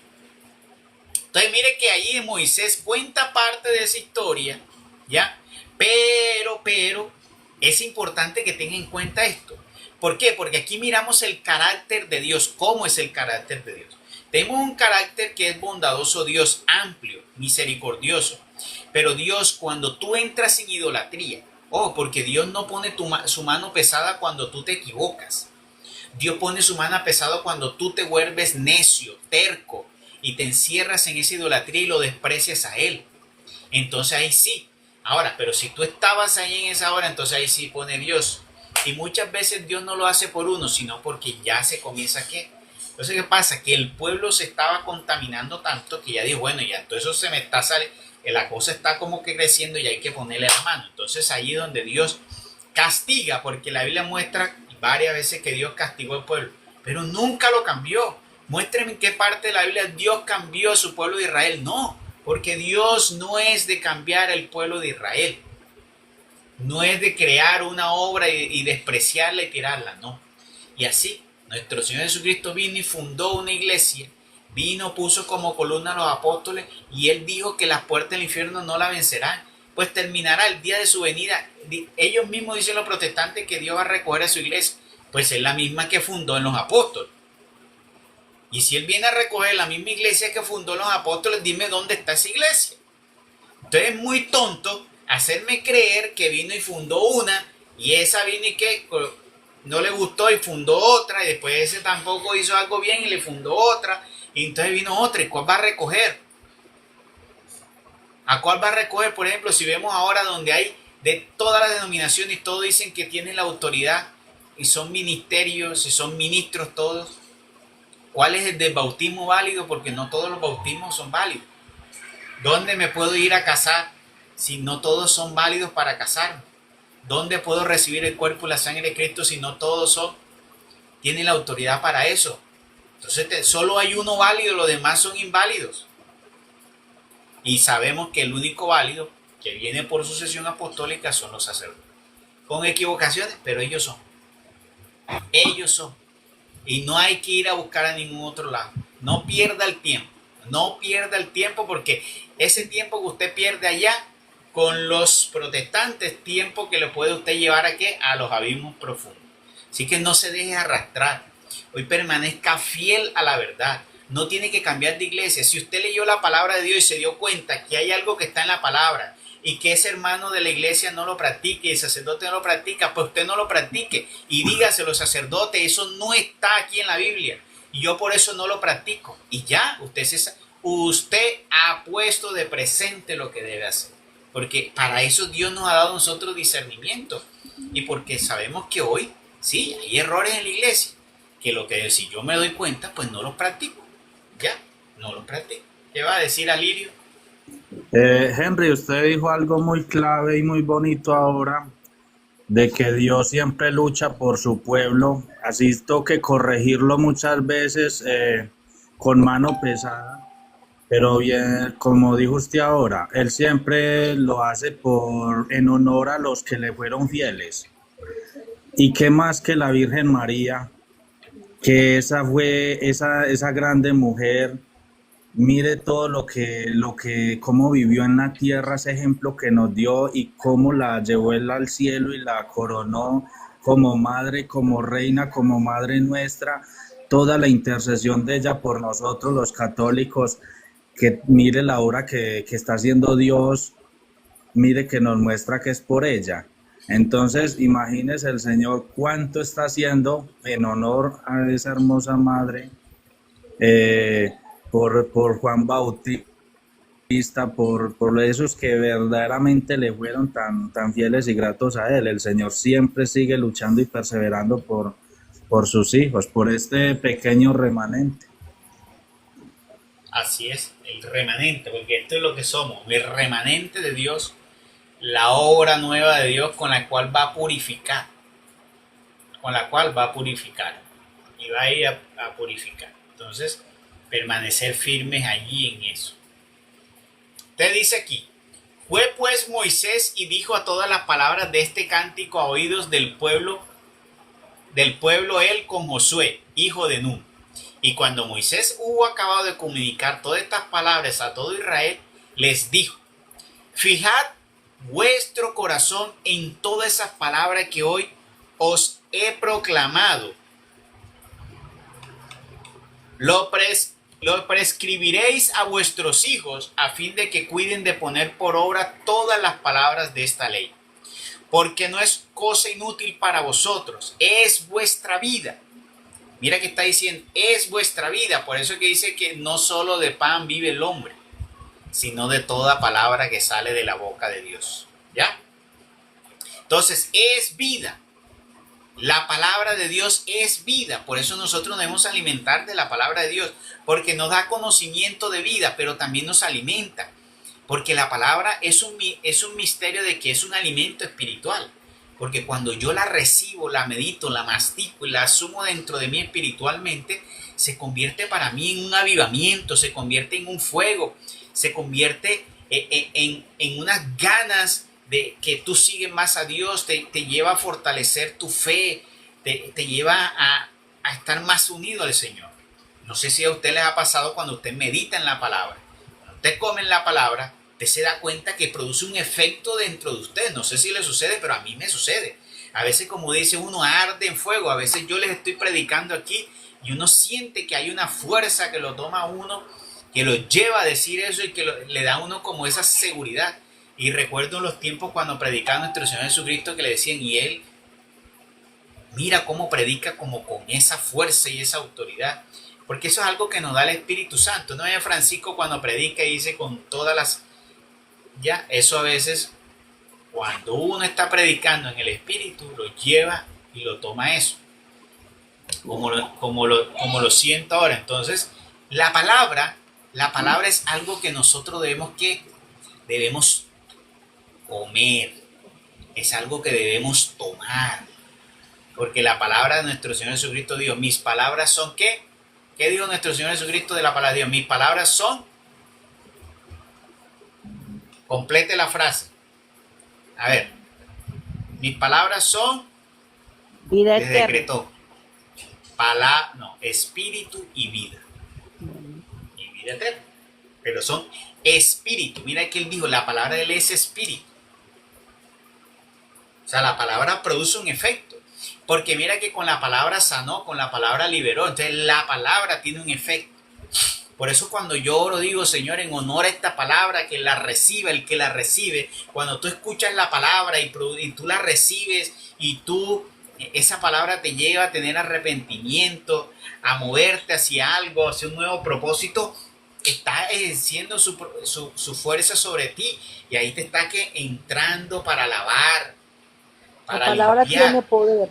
Entonces mire que ahí Moisés cuenta parte de esa historia, ¿ya? Pero es importante que tenga en cuenta esto. ¿Por qué? Porque aquí miramos el carácter de Dios. ¿Cómo es el carácter de Dios? Tenemos un carácter que es bondadoso, Dios amplio, misericordioso. Pero Dios, cuando tú entras en idolatría, porque Dios no pone su mano pesada cuando tú te equivocas. Dios pone su mano pesada cuando tú te vuelves necio, terco, y te encierras en esa idolatría y lo desprecias a Él. Entonces ahí sí. Ahora, pero si tú estabas ahí en esa hora, entonces ahí sí pone Dios. Y muchas veces Dios no lo hace por uno, sino porque ya se comienza a ¿qué? Entonces, ¿qué pasa? Que el pueblo se estaba contaminando tanto que ya dijo, bueno, ya, entonces eso se me está saliendo, la cosa está como que creciendo y hay que ponerle la mano. Entonces ahí es donde Dios castiga, porque la Biblia muestra varias veces que Dios castigó al pueblo, pero nunca lo cambió. Muéstrame en qué parte de la Biblia Dios cambió a su pueblo de Israel. No, porque Dios no es de cambiar el pueblo de Israel. No es de crear una obra y despreciarla y tirarla, no. Y así, nuestro Señor Jesucristo vino y fundó una iglesia, vino, puso como columna a los apóstoles y Él dijo que las puertas del infierno no la vencerán, pues terminará el día de su venida. Ellos mismos dicen los protestantes que Dios va a recoger a su iglesia, pues es la misma que fundó en los apóstoles. Y si él viene a recoger la misma iglesia que fundó los apóstoles, dime dónde está esa iglesia. Entonces es muy tonto hacerme creer que vino y fundó una, y esa vino y que no le gustó y fundó otra, y después ese tampoco hizo algo bien y le fundó otra, y entonces vino otra. ¿Y cuál va a recoger? ¿A cuál va a recoger? Por ejemplo, si vemos ahora donde hay de todas las denominaciones y todos dicen que tienen la autoridad y son ministerios y son ministros todos, ¿cuál es el del bautismo válido? Porque no todos los bautismos son válidos. ¿Dónde me puedo ir a casar si no todos son válidos para casarme? ¿Dónde puedo recibir el cuerpo y la sangre de Cristo si no todos tienen la autoridad para eso? Entonces solo hay uno válido, los demás son inválidos. Y sabemos que el único válido que viene por sucesión apostólica son los sacerdotes. Con equivocaciones, pero ellos son. Ellos son. Y no hay que ir a buscar a ningún otro lado. No pierda el tiempo. No pierda el tiempo, porque ese tiempo que usted pierde allá con los protestantes, tiempo que le puede usted llevar a ¿qué? A los abismos profundos. Así que no se deje arrastrar. Hoy permanezca fiel a la verdad. No tiene que cambiar de iglesia. Si usted leyó la palabra de Dios y se dio cuenta que hay algo que está en la palabra y que ese hermano de la iglesia no lo practique y el sacerdote no lo practica, pues usted no lo practique y dígaselo, sacerdote, eso no está aquí en la Biblia y yo por eso no lo practico. Y ya, usted ha puesto de presente lo que debe hacer, porque para eso Dios nos ha dado a nosotros discernimiento, y porque sabemos que hoy sí hay errores en la iglesia, que lo que si yo me doy cuenta, pues no los practico. Ya, no lo practico. ¿Qué va a decir Alirio? Henry, usted dijo algo muy clave y muy bonito ahora, de que Dios siempre lucha por su pueblo. Así toque corregirlo muchas veces con mano pesada, pero bien, como dijo usted ahora, Él siempre lo hace en honor a los que le fueron fieles. ¿Y qué más que la Virgen María? Que esa fue esa grande mujer. Mire todo cómo vivió en la tierra, ese ejemplo que nos dio y cómo la llevó él al cielo y la coronó como madre, como reina, como madre nuestra. Toda la intercesión de ella por nosotros los católicos, que mire la obra que está haciendo Dios, mire que nos muestra que es por ella. Entonces, imagínese el Señor cuánto está haciendo en honor a esa hermosa madre, por Juan Bautista, por esos que verdaderamente le fueron tan fieles y gratos a Él. El Señor siempre sigue luchando y perseverando por sus hijos, por este pequeño remanente. Así es, el remanente, porque esto es lo que somos, el remanente de Dios, la obra nueva de Dios con la cual va a purificar, y va a ir a purificar. Entonces, permanecer firmes allí en eso. Usted dice aquí, fue pues Moisés y dijo a todas las palabras de este cántico a oídos del pueblo él con Josué, hijo de Nun. Y cuando Moisés hubo acabado de comunicar todas estas palabras a todo Israel, les dijo, fijad vuestro corazón en todas esas palabras que hoy os he proclamado. Lo prescribiréis a vuestros hijos a fin de que cuiden de poner por obra todas las palabras de esta ley. Porque no es cosa inútil para vosotros, es vuestra vida. Mira que está diciendo, es vuestra vida. Por eso que dice que no solo de pan vive el hombre, sino de toda palabra que sale de la boca de Dios. ¿Ya? Entonces, es vida. La palabra de Dios es vida. Por eso nosotros debemos alimentar de la palabra de Dios, porque nos da conocimiento de vida, pero también nos alimenta. Porque la palabra es un misterio de que es un alimento espiritual. Porque cuando yo la recibo, la medito, la mastico y la asumo dentro de mí espiritualmente, se convierte para mí en un avivamiento, se convierte en un fuego, se convierte en unas ganas de que tú sigues más a Dios, te lleva a fortalecer tu fe, te lleva a estar más unido al Señor. No sé si a usted les ha pasado cuando usted medita en la palabra, cuando usted come en la palabra, usted se da cuenta que produce un efecto dentro de usted. No sé si le sucede, pero a mí me sucede. A veces, como dice uno, arde en fuego. A veces yo les estoy predicando aquí, y uno siente que hay una fuerza que lo toma a uno, que lo lleva a decir eso y que le da a uno como esa seguridad. Y recuerdo los tiempos cuando predicaba nuestro Señor Jesucristo que le decían, y Él, mira cómo predica como con esa fuerza y esa autoridad. Porque eso es algo que nos da el Espíritu Santo. No es Francisco cuando predica y dice con todas las... Ya, eso a veces, cuando uno está predicando en el Espíritu, lo lleva y lo toma eso. Como lo siento ahora. Entonces, la palabra es algo que nosotros debemos comer. Es algo que debemos tomar. Porque la palabra de nuestro Señor Jesucristo dijo, mis palabras son ¿qué? ¿Qué dijo nuestro Señor Jesucristo de la palabra de Dios? Mis palabras son... Complete la frase. A ver. Mis palabras son... Vida Les eterna. decretó. Espíritu y vida. Y vida eterna. Pero son espíritu. Mira que él dijo, la palabra de él es espíritu. O sea, la palabra produce un efecto. Porque mira que con la palabra sanó, con la palabra liberó. Entonces la palabra tiene un efecto. Por eso cuando yo oro digo, Señor, en honor a esta palabra, que la reciba, el que la recibe. Cuando tú escuchas la palabra y tú la recibes y esa palabra te lleva a tener arrepentimiento, a moverte hacia algo, hacia un nuevo propósito, está ejerciendo su fuerza sobre ti. Y ahí te está entrando para alabar, La para palabra limpiar. tiene poder.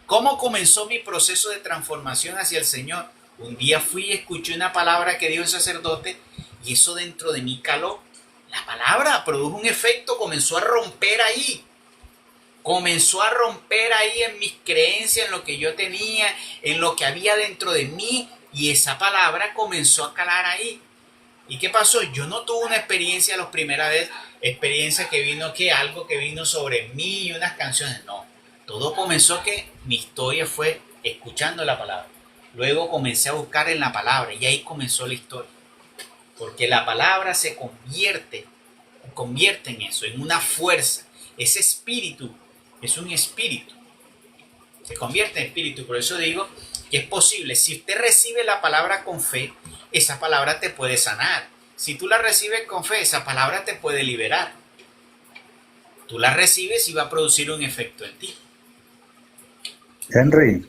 ¿Cómo comenzó mi proceso de transformación hacia el Señor? Un día fui y escuché una palabra que dio el sacerdote y eso dentro de mí caló. La palabra produjo un efecto, comenzó a romper ahí. Comenzó a romper ahí en mis creencias, en lo que yo tenía, en lo que había dentro de mí, y esa palabra comenzó a calar ahí. ¿Y qué pasó? Yo no tuve una experiencia la primera vez, experiencia que vino, algo que vino sobre mí y unas canciones. No, todo comenzó que mi historia fue escuchando la palabra. Luego comencé a buscar en la palabra y ahí comenzó la historia. Porque la palabra se convierte en eso, en una fuerza. Ese espíritu es un espíritu. Se convierte en espíritu. Por eso digo que es posible. Si usted recibe la palabra con fe, esa palabra te puede sanar. Si tú la recibes con fe, esa palabra te puede liberar. Tú la recibes y va a producir un efecto en ti. Henry,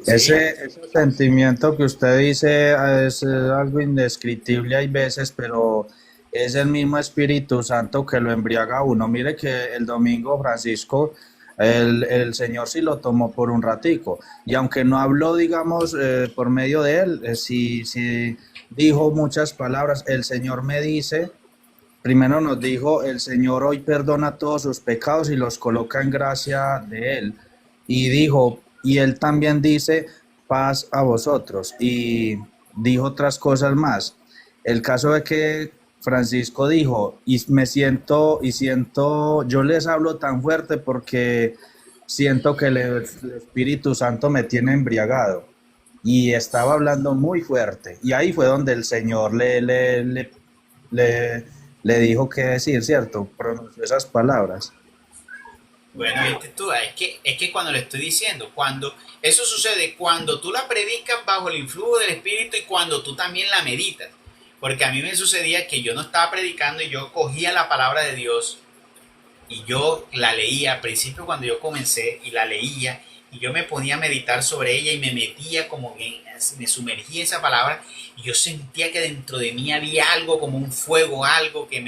¿Sí? ese sentimiento que usted dice es algo indescriptible hay veces, pero es el mismo Espíritu Santo que lo embriaga a uno. Mire que el domingo Francisco, el Señor sí lo tomó por un ratico, y aunque no habló, digamos, por medio de él, sí dijo muchas palabras. El Señor me dice, primero nos dijo, el Señor hoy perdona todos sus pecados y los coloca en gracia de él. Y dijo, y él también dice, paz a vosotros. Y dijo otras cosas más. El caso es que Francisco dijo, yo les hablo tan fuerte porque siento que el Espíritu Santo me tiene embriagado. Y estaba hablando muy fuerte. Y ahí fue donde el Señor le dijo qué decir, ¿cierto? Pronunció esas palabras. Bueno, viste tú, es que cuando le estoy diciendo, cuando eso sucede, cuando tú la predicas bajo el influjo del Espíritu y cuando tú también la meditas. Porque a mí me sucedía que yo no estaba predicando y yo cogía la palabra de Dios y yo la leía al principio cuando yo comencé y la leía y yo me ponía a meditar sobre ella y me metía me sumergía en esa palabra y yo sentía que dentro de mí había algo como un fuego, algo que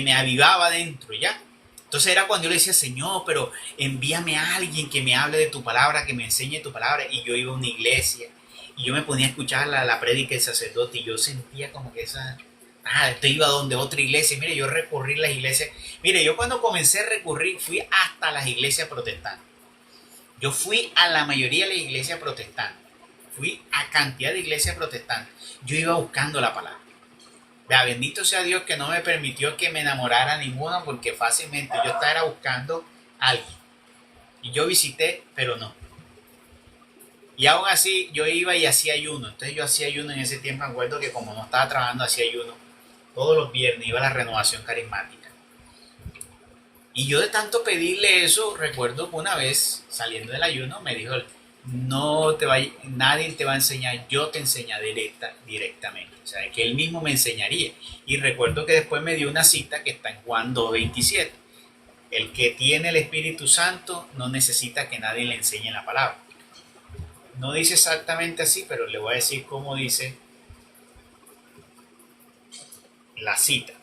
me avivaba dentro, ¿ya? Entonces era cuando yo le decía, Señor, pero envíame a alguien que me hable de tu palabra, que me enseñe tu palabra. Y yo iba a una iglesia y yo me ponía a escuchar la prédica del sacerdote y yo sentía como que esto iba a donde otra iglesia. Mire, yo recorrí las iglesias. Mire, yo cuando comencé a recurrir fui hasta las iglesias protestantes. Yo fui a la mayoría de las iglesias protestantes. Fui a cantidad de iglesias protestantes. Yo iba buscando la palabra. Bendito sea Dios que no me permitió que me enamorara ninguna porque fácilmente yo estaba buscando a alguien. Y yo visité, pero no. Y aún así yo iba y hacía ayuno. Entonces yo hacía ayuno en ese tiempo. Me acuerdo que como no estaba trabajando, hacía ayuno. Todos los viernes iba a la renovación carismática. Y yo de tanto pedirle eso, recuerdo que una vez saliendo del ayuno me dijo, nadie te va a enseñar, yo te enseñaré directamente. O sea, que él mismo me enseñaría. Y recuerdo que después me dio una cita que está en Juan 2:27. El que tiene el Espíritu Santo no necesita que nadie le enseñe la palabra. No dice exactamente así, pero le voy a decir cómo dice la cita.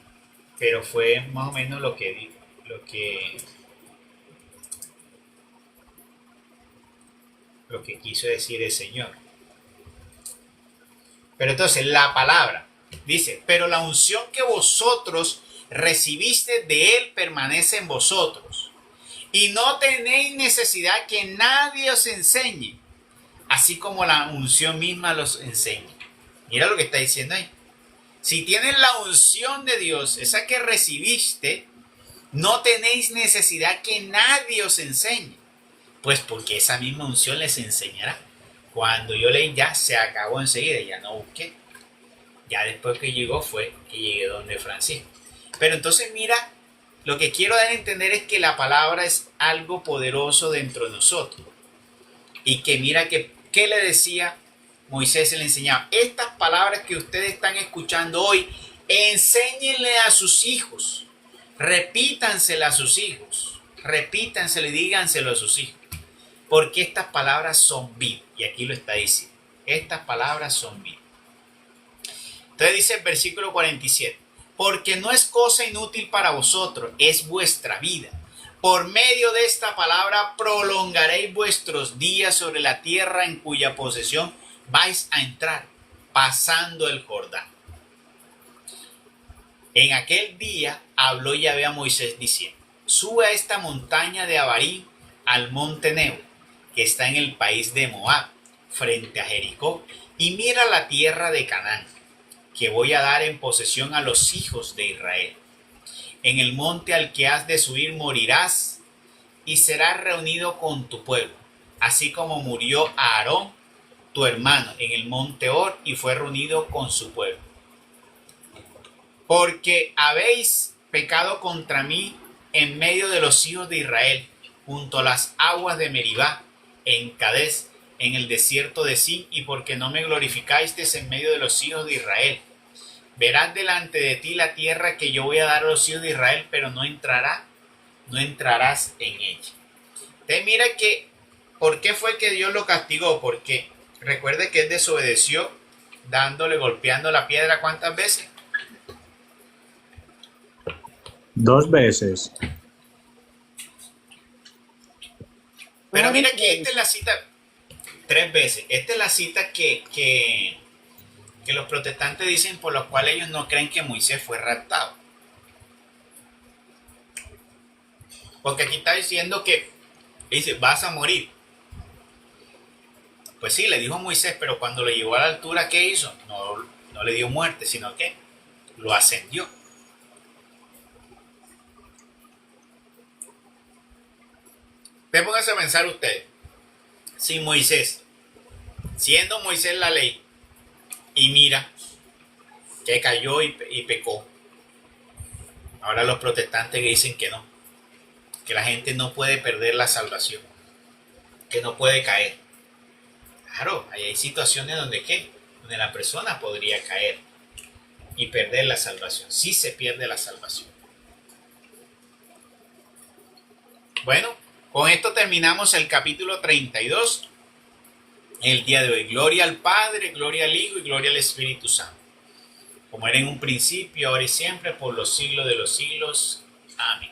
Pero fue más o menos lo que quiso decir el Señor. Pero entonces la palabra dice, pero la unción que vosotros recibiste de él permanece en vosotros, y no tenéis necesidad que nadie os enseñe, así como la unción misma los enseña. Mira lo que está diciendo ahí. Si tienes la unción de Dios, esa que recibiste, no tenéis necesidad que nadie os enseñe. Pues porque esa misma unción les enseñará. Cuando yo leí ya se acabó enseguida, ya no busqué. Ya después que llegó fue que llegué donde Francisco. Pero entonces mira, lo que quiero dar a entender es que la palabra es algo poderoso dentro de nosotros. Y que mira que, ¿qué le decía Moisés? Se le enseñaba, estas palabras que ustedes están escuchando hoy, enséñenle a sus hijos. Repítanselas a sus hijos. Repítanselo y díganselo a sus hijos. Porque estas palabras son vida. Y aquí lo está diciendo. Estas palabras son vida. Entonces dice el versículo 47. Porque no es cosa inútil para vosotros, es vuestra vida. Por medio de esta palabra prolongaréis vuestros días sobre la tierra en cuya posesión vais a entrar, pasando el Jordán. En aquel día habló Yahvé a Moisés diciendo, sube a esta montaña de Abarim al monte Nebo, que está en el país de Moab, frente a Jericó, y mira la tierra de Canaán, que voy a dar en posesión a los hijos de Israel. En el monte al que has de subir morirás, y serás reunido con tu pueblo, así como murió Aarón, tu hermano, en el monte Hor, y fue reunido con su pueblo. Porque habéis pecado contra mí en medio de los hijos de Israel, junto a las aguas de Meribá, en Cades, en el desierto de Sin, y porque no me glorificasteis en medio de los hijos de Israel. Verás delante de ti la tierra que yo voy a dar a los hijos de Israel, pero no entrarás en ella. Entonces mira que, ¿por qué fue que Dios lo castigó? Porque recuerde que él desobedeció, golpeando la piedra, ¿cuántas veces? 2 veces. Pero mira que esta es la cita, 3 veces. Esta es la cita que los protestantes dicen por los cuales ellos no creen que Moisés fue raptado. Porque aquí está diciendo que dice, vas a morir. Pues sí, le dijo a Moisés, pero cuando lo llevó a la altura, ¿qué hizo? No le dio muerte, sino que lo ascendió. Te pónganse a pensar ustedes, si Moisés, siendo Moisés la ley, y mira, que cayó y pecó. Ahora los protestantes dicen que no, que la gente no puede perder la salvación, que no puede caer. Claro, hay situaciones donde la persona podría caer y perder la salvación. Sí se pierde la salvación. Bueno, con esto terminamos el capítulo 32. El día de hoy, gloria al Padre, gloria al Hijo y gloria al Espíritu Santo, como era en un principio, ahora y siempre, por los siglos de los siglos. Amén.